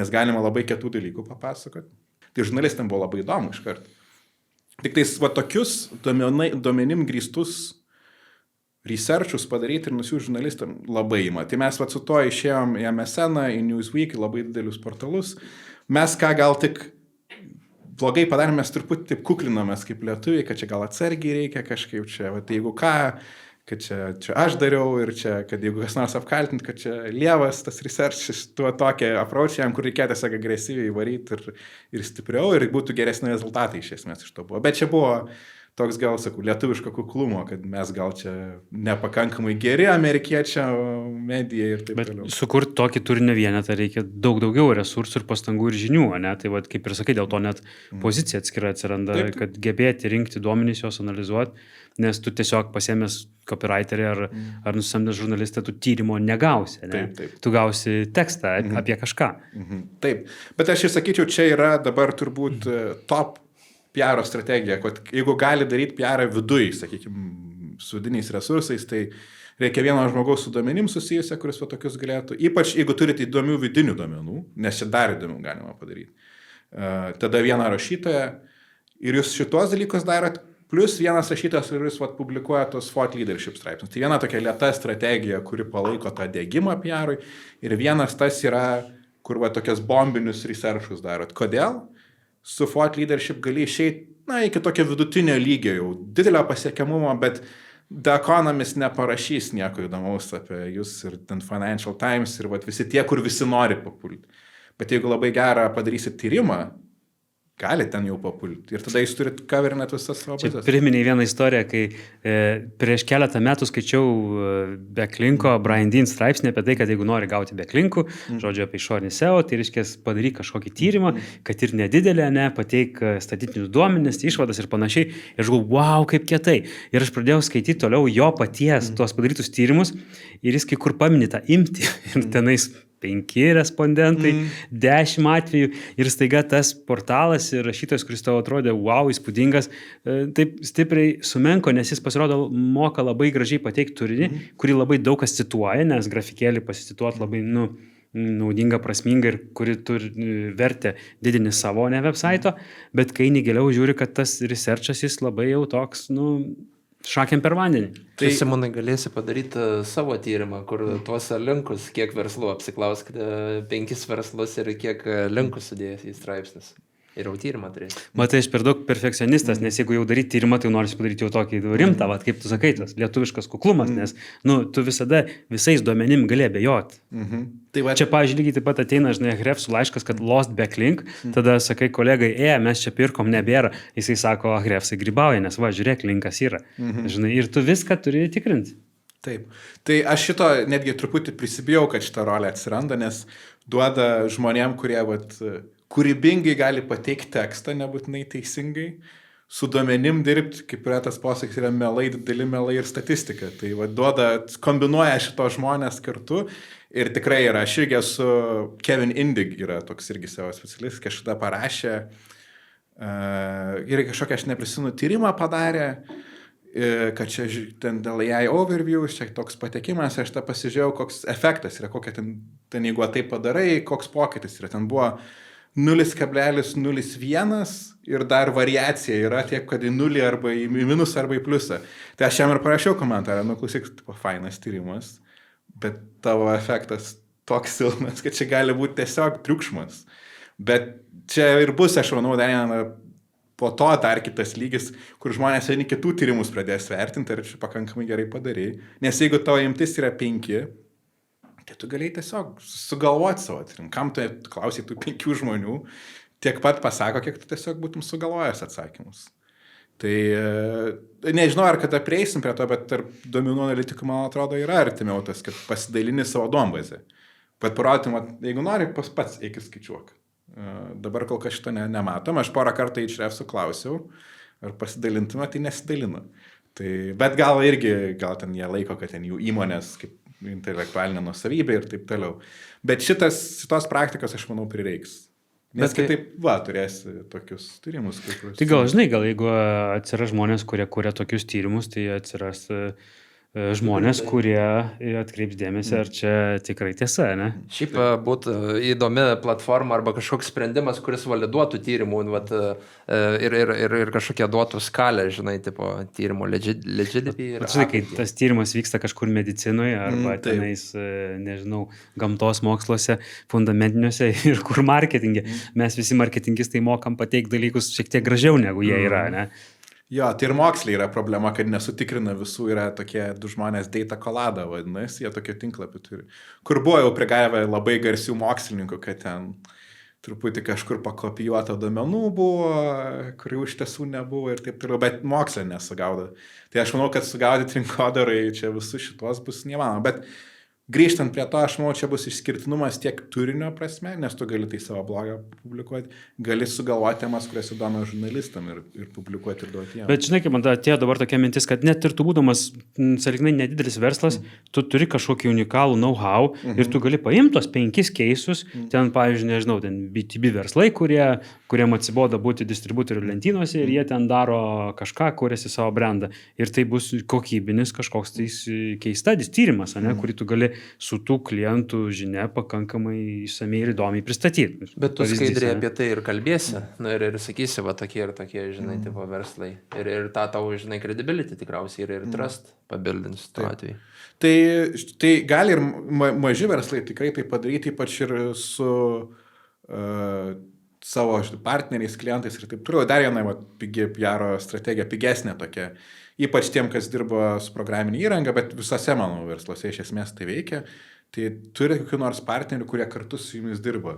nes galima labai kietų dalykų papasakoti. Tai žurnalistam buvo labai įdomu iš karto. Tik tais tokius duomenim grįstus researchus padaryti ir nusiųsti žurnalistam labai ima. Tai mes su to išėjom į MSN, į Newsweek, į labai didelius portalus. Mes ką gal tik blogai padarėm, mes truputį taip kuklinomės kaip lietuviai, kad čia gal atsargiai reikia kažkaip čia, jeigu ką, kad čia aš dariau ir čia, kad jeigu kas nors apkaltint, kad čia lievas tas research, tuo tokia approach jam, kur reikėjo tiesiog agresyviai varyti ir stipriau ir būtų geresni rezultatai iš esmės iš to buvo. Bet čia buvo toks gal, sakau, lietuviško kuklumo, kad mes gal čia nepakankamai geri amerikiečio medija ir taip toliau. Sukurti tokį turinio vienetą reikia daug daugiau resursų ir pastangų ir žinių, ne? Tai kaip ir sakai, dėl to net pozicija atskira atsiranda, taip. Kad gebėti rinkti duomenys, juos analizuoti, nes tu tiesiog pasiėmęs copywriterį ar nusamdęs žurnalistą, tu tyrimo negausi, ne? Taip. Tu gausi tekstą apie kažką. Taip, bet aš ir sakyčiau, čia yra dabar turbūt top PR strategija, kad jeigu gali daryti PR viduj, sakykime, su vidiniais resursais, tai reikia vieno žmogaus su duomenim susijusia, kuris tokius galėtų, ypač jeigu turite įdomių vidinių duomenų, nes čia dar įdomių galima padaryti. Tada vieną rašytoją ir jūs šitos dalykus darot, plus vienas rašytojas ir jūs publikuoja tos thought leadership straipsnius. Tai viena tokia lėta strategija, kuri palaiko tą dėgymą PR-ui ir vienas tas yra, kur tokias bombinius researchus darot. Kodėl? Su thought leadership gali išeiti, iki tokio vidutinio lygio jau, didelio pasiekiamumo, bet The Economist neparašys nieko įdomaus apie jūs ir ten Financial Times ir vat, visi tie, kur visi nori papulti. Bet jeigu labai gerą padarysit tyrimą, gali ten jau papulti. Ir tada jūs turit coverinat visas savo Čia bazės. priminiai vieną istoriją, kai prieš keletą metų skaičiau Backlinko Brian Dean straipsnį apie tai, kad jeigu nori gauti backlinkų, žodžiu apie išorinį SEO, tai reiškia padaryk kažkokį tyrimą, kad ir nedidelę, pateik statistinius duomenis, išvadas ir panašiai. Ir aš galvoju, wow, kaip kietai. Ir aš pradėjau skaityti toliau jo paties tuos padarytus tyrimus ir jis kai kur paminė tą imtį ir tenais 5 respondentai, 10 atvejų ir staiga tas portalas ir rašytojas, kuris tau atrodė, wow, įspūdingas, taip stipriai sumenko, nes jis pasirodo moka labai gražiai pateikti turinį, kurį labai daug kas cituoja, nes grafikėlį pasicituoti labai, naudinga, prasminga ir kuri turi vertę didinti savo, ne website'o, bet kai negiliau žiūri, kad tas researchas jis labai jau toks, šakėm per vandenį. Tai Simonai galėsi padaryti savo tyrimą, kur tuos linkus, kiek verslų apsiklausk 5 verslus ir kiek linkus sudėjęs į straipsnis. Ir jau tyrimą turėsi. Matai, aš per daug perfekcionistas, nes jeigu jau daryti tyrimą, tai noriu padaryti jau tokį rimtą, kaip tu sakai, tas lietuviškas kuklumas, nes tu visada visais duomenim gali abejoti. Tai va, Čia, pavyzdžiui, lygiai taip pat ateina, žinai, Ahrefs laiškas, kad lost backlink, tada sakai kolegai, mes čia pirkom, nebėra, jisai sako, Ahrefsai grybauja, nes va, žiūrėk, linkas yra. Žinai, ir tu viską turi tikrinti. taip. Tai aš šito netgi truputį prisibijau, kad šita rolė atsiranda, nes duoda žmonėm, kurie kūrybingai gali pateikti tekstą, nebūtinai teisingai, su duomenim dirbti, kaip yra tas posakis, yra melai, dideli melai ir statistika. Tai duoda, kombinuoja šito žmonės kartu ir tikrai yra. Aš irgi esu, Kevin Indig yra toks irgi savo specialistas, kažkada parašė, ir kažkokią aš neprisimenu tyrimą padarė, kad čia ten dėl AI overview, čia toks patekimas, aš tą pasižiūrėjau, koks efektas yra, kokia ten jeigu tai padarai, koks pokytis yra. Ten buvo 0,01 ir dar variacija yra tiek, kad į 0 arba į minus arba į pliusą. Tai aš jam ir parašiau komentarą, klausyk, fainas tyrimas, bet tavo efektas toks silpnas, kad čia gali būti tiesiog triukšmas. Bet čia ir bus, aš manau, dar po to dar kitas lygis, kur žmonės vieni kitų tyrimus pradės vertinti ir čia pakankamai gerai padarai. Nes jeigu tavo imtis yra 5, tai tu galėjai tiesiog sugalvoti savo tyrimą. Kam tu klausai tų 5 žmonių, tiek pat pasako, kiek tu tiesiog būtum sugalvojęs atsakymus. Tai nežinau, ar kada prieisim prie to, bet tarp duomenų analitikų, man atrodo, yra artimiau tas, kad pasidalini savo duombazę. Bet parodytum, jeigu nori, pats eik ir skaičiuok. Dabar kol kas šito nematom. Aš porą kartų į Ahrefsų klausiau, ar pasidalintume, tai nesidalino. Tai, bet gal ten jie laiko, kad ten jų įmonės kaip intelektualinė nuosavybė ir taip toliau. Bet šitos praktikos, aš manau, prireiks. Nes kitaip, turėsi tokius tyrimus. Tai gal, žinai, jeigu atsiras žmonės, kurie kuria tokius tyrimus, tai atsiras žmonės, kurie atkreips dėmesį, ar čia tikrai tiesa, ne? Šiaip būtų įdomi platforma arba kažkoks sprendimas, kuris validuotų tyrimų ir kažkokie duotų skalę, žinai, tipo tyrimų legitimacy. Žinai, kai tas tyrimas vyksta kažkur medicinoje arba tenais, nežinau, gamtos moksluose, fundamentiniuose ir kur marketinge. Mes visi marketingistai mokam pateikti dalykus šiek tiek gražiau, negu jie yra, ne? Jo, tai ir moksliai yra problema, kad nesutikrina visų, yra tokie 2 žmonės Data Colada, vadinasi, jie tokie tinklapį turi. Kur buvo jau prigavę labai garsių mokslininkų, kad ten truputį kažkur pakopijuota duomenų buvo, kurių iš tiesų nebuvo ir taip toliau, bet mokslai nesugaudo. Tai aš manau, kad sugaudyti rinkodarai čia visus šitos bus neįmanoma, bet grįžtant prie to, aš manau, čia bus išskirtinumas tiek turinio prasme, nes tu gali tai savo blogą publikuoti, gali sugalvoti temas, kurias įdomu žurnalistam ir publikuoti ir duoti jiems. Bet žinai, kaip man atėjo dabar tokia mintis, kad net ir tu būdamas sąlyginai nedidelis verslas, tu turi kažkokį unikalų know-how ir tu gali paimti tos 5 keisus, ten, pavyzdžiui, nežinau, ten B2B verslai, kuriem atsibodo būti distributorių lentynose ir jie ten daro kažką, kuriasi savo brandą. Ir tai bus kokybinis kažkoks tais keistadis tyrimas, kurį tu gali su tų klientų žinia pakankamai išsamei ir įdomiai pristatyti. Bet tu skaidriai apie tai ir kalbėsi, ir sakysi, tokie ir tokie, žinai, tipo verslai. Ir tą tau, žinai, credibility tikriausiai ir trust pabildins tuo atveju. Tai gali ir maži verslai tikrai tai padaryti, ypač ir su savo partneriais, klientais ir taip toliau. Dar viena pigi PR strategija, pigesnė tokia, ypač tiem, kas dirba su programinė įranga, bet visose mano versluose iš esmės tai veikia. Tai turi kokių nors partnerių, kurie kartu su jumis dirba.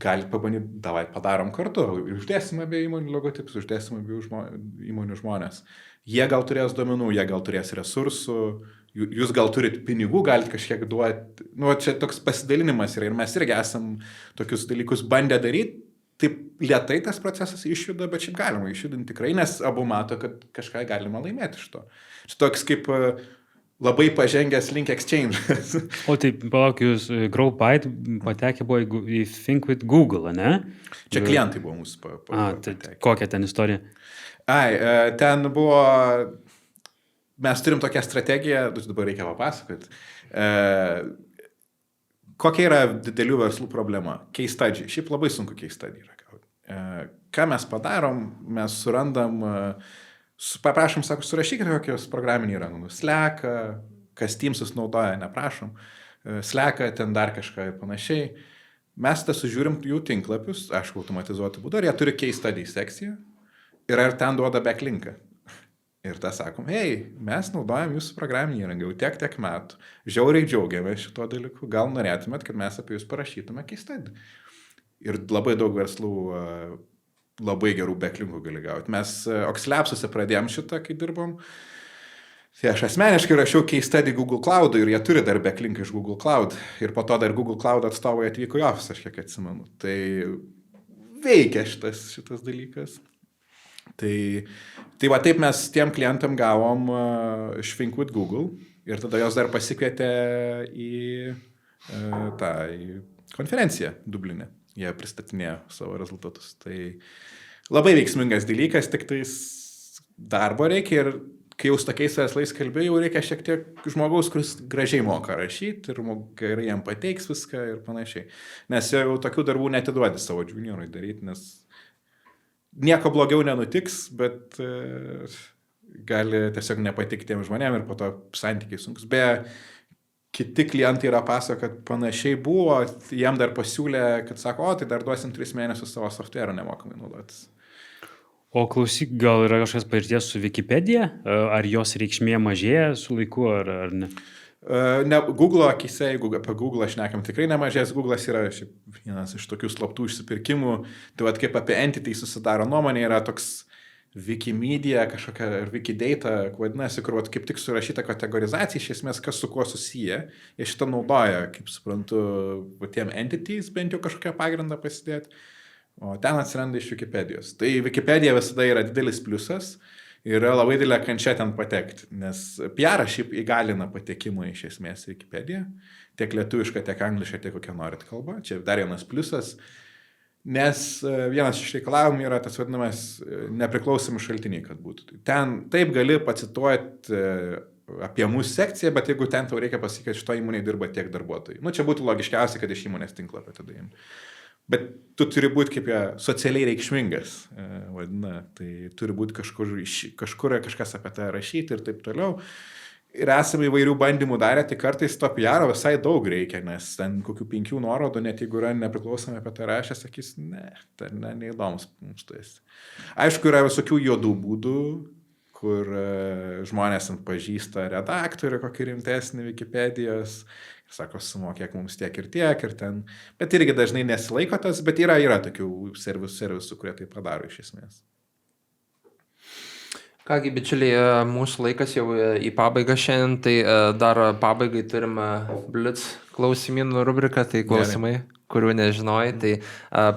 Galit pabandyti, davai padarom kartu, uždėsim apie įmonių logotipus, uždėsim apie įmonių žmonės. Jie gal turės duomenų, jie gal turės resursų, jūs gal turit pinigų, galit kažkiek duoti. Nu, čia toks pasidalinimas yra ir mes irgi esam tokius dalykus bandę daryti. Taip lietai tas procesas išjuda, bet šiaip galima išjudinti tikrai, nes abu mato, kad kažką galima laimėti iš to. Čia toks kaip labai pažengęs Link Exchange. O tai, palauk, jūs GrowByte patekė buvo į Think with Google, ne? Čia klientai buvo mūsų Tai kokia ten istorija? Ten buvo, mes turim tokią strategiją, dabar reikia papasakoti. Kokia yra didelių verslų problema? Case study. Šiaip labai sunku case study yra gauti. Ką mes padarom, mes surandam, paprašom, sako, surašykite kokios programinį įrangą. Slack, kas Teamsus naudoja, neprašom. Slack, ten dar kažką ir panašiai. Mes tą sužiūrim jų tinklapius, aišku, automatizuotų būdų, ar jie turi case study sekciją ir ar ten duoda backlinką. Ir tą sakom, hei, mes naudojam jūsų programinį įrangą jau tiek metų. Žiauriai džiaugiamės šito dalyku. Gal norėtumėt, kad mes apie jūs parašytume case study. Ir labai daug verslų labai gerų backlinkų gali gauti. Mes Oxlabsuose pradėjom šitą, kai dirbom. Tai aš asmeniškai rašiau case study Google Cloud'ui ir jie turi dar backlinką iš Google Cloud. Ir po to dar Google Cloud atstovai atvyko į office, aš kiek atsimenu. Tai veikia šitas dalykas. Tai va taip mes tiem klientam gavom iš Think with Google ir tada jos dar pasikvietė į konferenciją Dubline. Jie pristatinėjo savo rezultatus. Tai labai veiksmingas dalykas, tik tais darbo reikia ir kai jau su tokiais verslais kalbėjau, reikia šiek tiek žmogaus, kuris gražiai moka rašyti ir gerai jam pateiks viską ir panašiai. Nes jau tokių darbų netiduodi savo juniorui daryti, nes nieko blogiau nenutiks, bet gali tiesiog nepatikti tiem žmonėm ir po to santykiai sunkus. Beje, kiti klientai yra pasakoję, kad panašiai buvo, jam dar pasiūlė, kad sako, tai dar duosim 3 mėnesius savo software nemokamai naudotis. O klausyk, gal yra kažkas patirties su Wikipedia? Ar jos reikšmė mažėja su laiku, ar ne? Ne, Google akise, jeigu apie Google aš nekam, tikrai nemažės. Google'as yra vienas iš tokių slaptų išsipirkimų. Tai vad kaip apie entity susidaro nuomonė, yra toks Wikimedia kažkokia ar Wikidata, vadinasi, kur vat, kaip tik surašyta kategorizacija, iš esmės kas su kuo susiję. Jie šitą naudoja, kaip suprantu, tiem entities bent jau kažkokią pagrindą pasidėti. O ten atsiranda iš Wikipedijos. Tai Wikipedia visada yra didelis pliusas. Yra labai didelė kančia ten patekti, nes PR šiaip įgalina patekimą iš esmės į Wikipediją, tiek lietuvišką, tiek anglišką, tiek kokią norit kalbą. Čia dar vienas pliusas, nes vienas iš reikalavimų yra tas vadinamas nepriklausomi šaltiniai, kad būtų. Ten taip gali pacituoti apie mūsų sekciją, bet jeigu ten tau reikia pasakyti, kad šito įmonėje dirba tiek darbuotojai. Nu, čia būtų logiškiausia, kad iš įmonės tinklapio tada jiem. Bet tu turi būti kaip socialiai reikšmingas, vadina, tai turi būti kažkur kažkas apie tai rašyti ir taip toliau. Ir esame įvairių bandymų darę, tai kartais to PR visai daug reikia, nes ten kokių 5 nuorodų, net jeigu yra nepriklausomai apie tai rašę, sakys, tai neįdomus mums tai. Aišku, yra visokių juodų būdų, kur žmonės pažįsta redaktorių, kokį rimtesnį Wikipedijos, sako, sumokėk mums tiek ir ten. Bet irgi dažnai nesilaiko tas, bet yra tokių servisų, kurie tai padaro iš esmės. Kągi, bičiuliai, mūsų laikas jau į pabaigą šiandien, tai dar pabaigai turim Blitz klausimynų rubriką, tai klausimai, kurių nežinojai, tai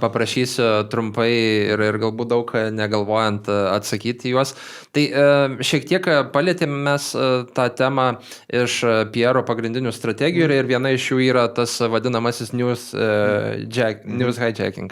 paprašysiu trumpai ir galbūt daug negalvojant atsakyti juos. Tai šiek tiek palėtėme mes tą temą iš PR pagrindinių strategijų ir viena iš jų yra tas vadinamasis news hijacking.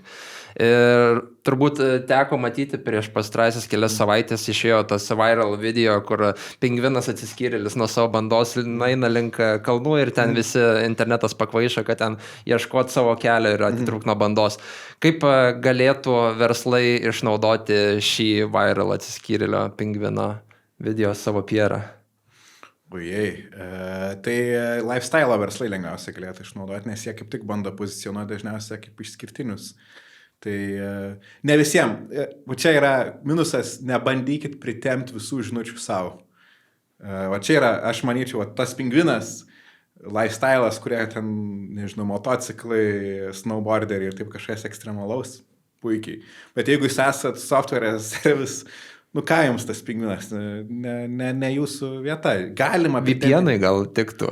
Ir turbūt teko matyti prieš pastarąsias kelias savaitės išėjo tas viral video, kur pingvinas atsiskyrėlis nuo savo bandos eina link kalnų ir ten visi internetas pakvaišo, kad ten ieškot savo kelio ir atitrūk nuo bandos. Kaip galėtų verslai išnaudoti šį viral atsiskyrėlio pingvino video savo PR-ą? Tai lifestyle verslai lengviausiai galėtų išnaudoti, nes jie kaip tik bando pozicionuoti dažniausiai kaip išskirtinius. Tai ne visiems. O čia yra minusas, nebandykit pritempti visų žinučių savo. O čia yra, aš manyčiau, tas pingvinas, lifestyle'as, kurie ten, nežinau, motociklai, snowboarderiai ir taip kažkas ekstremalaus, puikiai. Bet jeigu jūs esat software as service, ką jums tas pingvinas, ne jūsų vieta. Galima VPN-ai gal tiktų.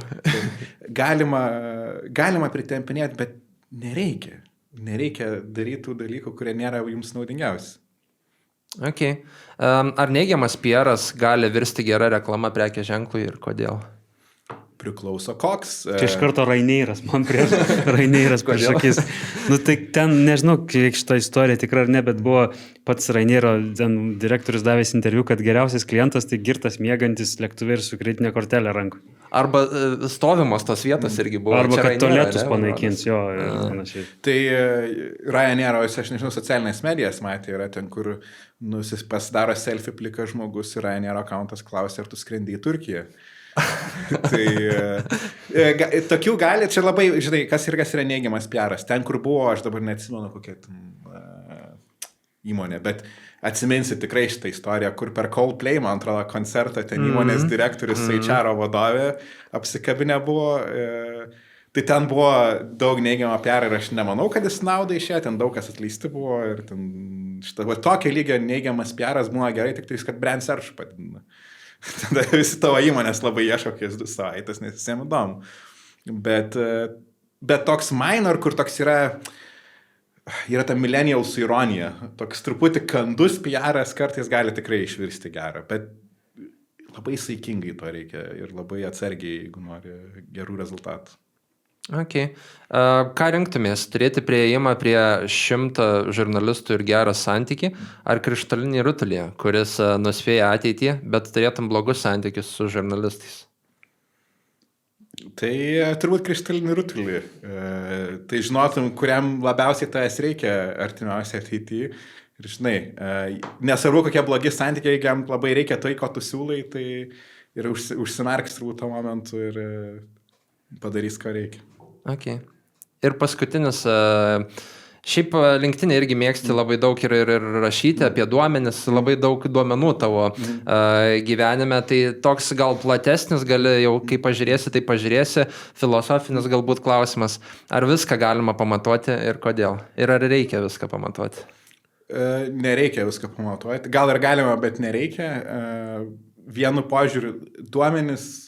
Galima pritempinėti, bet nereikia. Nereikia daryti tų dalykų, kurie nėra jums naudingiausi. Okay. Ar neigiamas PR'as gali virsti gera reklama prekės ženklui ir kodėl? Priklauso koks. Čia iš karto Raineiras, man prieš akis. Tai ten, nežinau, kiek šitą istoriją tikrai ar ne, bet buvo pats Raineiro direktorius davęs interviu, kad geriausias klientas tai girtas miegantis lėktuvė ir su kreditinė kortelė rankų. Arba stovimos tos vietos irgi buvo. Arba kad tualetus panaikins, jo, ir panašiai. Tai Raineiro, aš nežinau, socialinės medijas matė, yra ten, kur pasidaro selfie plika žmogus ir Raineiro accountas klausia, ar tu skrendi į Turkiją. Tai tokių gali, čia labai, žinai, kas yra neigiamas PR'as. Ten, kur buvo, aš dabar neatsimenu kokia įmonė, bet atsiminsi tikrai šitą istoriją, kur per Coldplay, man atrodo, koncertą ten įmonės direktorius HR vadovė apsikabinę buvo. Tai ten buvo daug neigiamą PR ir aš nemanau, kad jis naudą išėjo, ten daug kas atleisti buvo ir ten tokio lygio neigiamas PR'as buvo gerai, tik tai, kad brand search padidina. Tada visi tavo įmonės labai ieško kokias 2 savaitės, nes visiems įdomu. Bet toks minor, kur toks yra ta millennial su ironija. Toks truputį kandus PR'as kartais gali tikrai išvirsti gerą, bet labai saikingai to reikia ir labai atsargiai, jeigu nori gerų rezultatų. Okay. Ką rinktumės? Turėti prieėjimą prie 100 žurnalistų ir gerą santykį ar krištolinį rutulį, kuris nuspėja ateitį, bet turėtum blogus santykius su žurnalistais? Tai turbūt krištolinį rutulį. Tai žinotum, kuriam labiausiai tavęs reikia artimiausiai ateityje. Ir žinai, nesvarbu, kokie blogi santykiai, jeigu jam labai reikia tai, ko tu siūlai, tai ir užsimerks turbūt tą momentu ir padarys, ką reikia. Okay. Ir paskutinis, šiaip LinkedIn irgi mėgsti labai daug ir rašyti apie duomenis, labai daug duomenų tavo gyvenime, tai toks gal platesnis, gali jau kai pažiūrėsi, tai pažiūrėsi, filosofinis galbūt klausimas, ar viską galima pamatuoti ir kodėl? Ir ar reikia viską pamatuoti? Nereikia viską pamatuoti, gal ir galima, bet nereikia. Vienu požiūriu, duomenis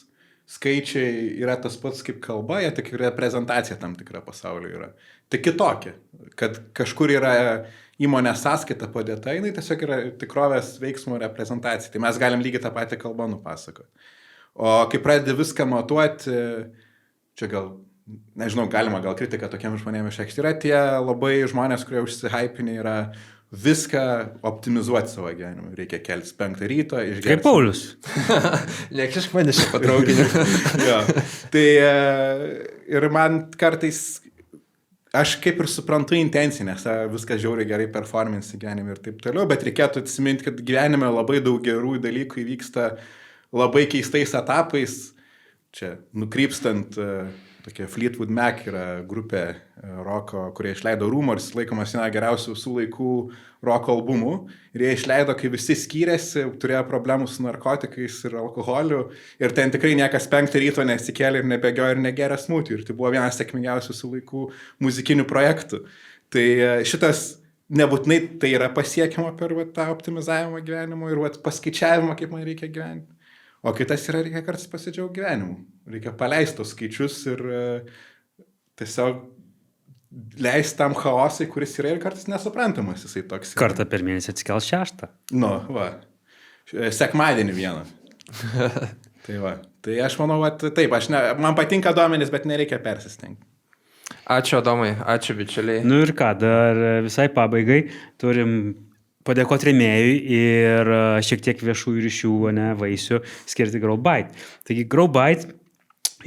skaičiai yra tas pats kaip kalba, jie tik reprezentacija tam tikra pasaulio yra. Tik kitokia, kad kažkur yra įmonės sąskaita padėta, jinai tiesiog yra tikrovės veiksmų reprezentacija. Tai mes galim lygiai tą patį kalbą nupasakoti. O kai pradedi viską matuoti, čia gal, nežinau, galima gal kritiką tokiam žmonėm išreikšti, yra tie labai žmonės, kurie užsihaipinė yra viską optimizuoti savo gyvenimą. Reikia keltis 5 ryto, išgerti. Kaip Paulius. Nekišk mane šią patraukinį. Jo. Tai ir man kartais, aš kaip ir suprantu intenciją, nes viskas žiauriai gerai performance gyvenime ir taip toliau, bet reikėtų atsiminti, kad gyvenime labai daug gerų dalykų įvyksta labai keistais etapais. Čia nukrypstant, tokia Fleetwood Mac yra grupė roko, kurie išleido Rumors, laikomas viena geriausių visų laikų roko albumų. Ir jie išleido, kai visi skyrėsi, turėjo problemų su narkotikais ir alkoholiu. Ir ten tikrai niekas 5 ryto nesikėlė ir nebėgiojo ir negeria smūtį. Ir tai buvo vienas sėkmingiausių visų laikų muzikinių projektų. Tai šitas nebūtinai tai yra pasiekiama per tą optimizavimą gyvenimo ir paskaičiavimą, kaip man reikia gyventi. O kitas yra, reikia kartais pasidžiaugti gyvenimu. Reikia paleisti tos skaičius ir tiesiog leisti tam chaosai, kuris yra ir kartais nesuprantamas. Jisai toks. Kartą per mėnesį atsikels 6. Nu, va. Sekmadienį vieną. Tai va. Tai aš manau, taip, man patinka duomenys, bet nereikia persistengti. Ačiū, Adomai. Ačiū, bičiuliai. Nu ir ką, dar visai pabaigai turim padėkoti rėmėjui ir šiek tiek viešųjų ryšių vaisių skirti GrowByte. Taigi GrowByte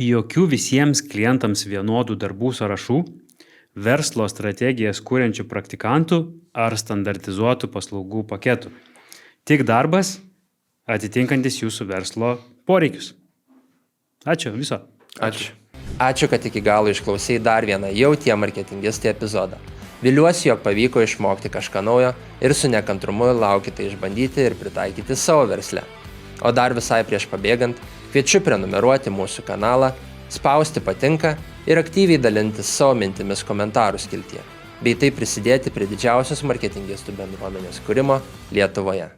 jokių visiems klientams vienodų darbų sąrašų, verslo strategijas kuriančių praktikantų ar standartizuotų paslaugų paketų. Tik darbas atitinkantis jūsų verslo poreikius. Ačiū, viso. Ačiū. Ačiū, kad iki galo išklausėjai dar vieną jau tie marketingistai epizodą. Viliuosi, jog pavyko išmokti kažką naujo ir su nekantrumu laukite išbandyti ir pritaikyti savo versle. O dar visai prieš pabėgant, kviečiu prenumeruoti mūsų kanalą, spausti patinka ir aktyviai dalintis savo mintimis komentarų skiltyje, bei taip prisidėti prie didžiausios marketingistų bendruomenės kūrimo Lietuvoje.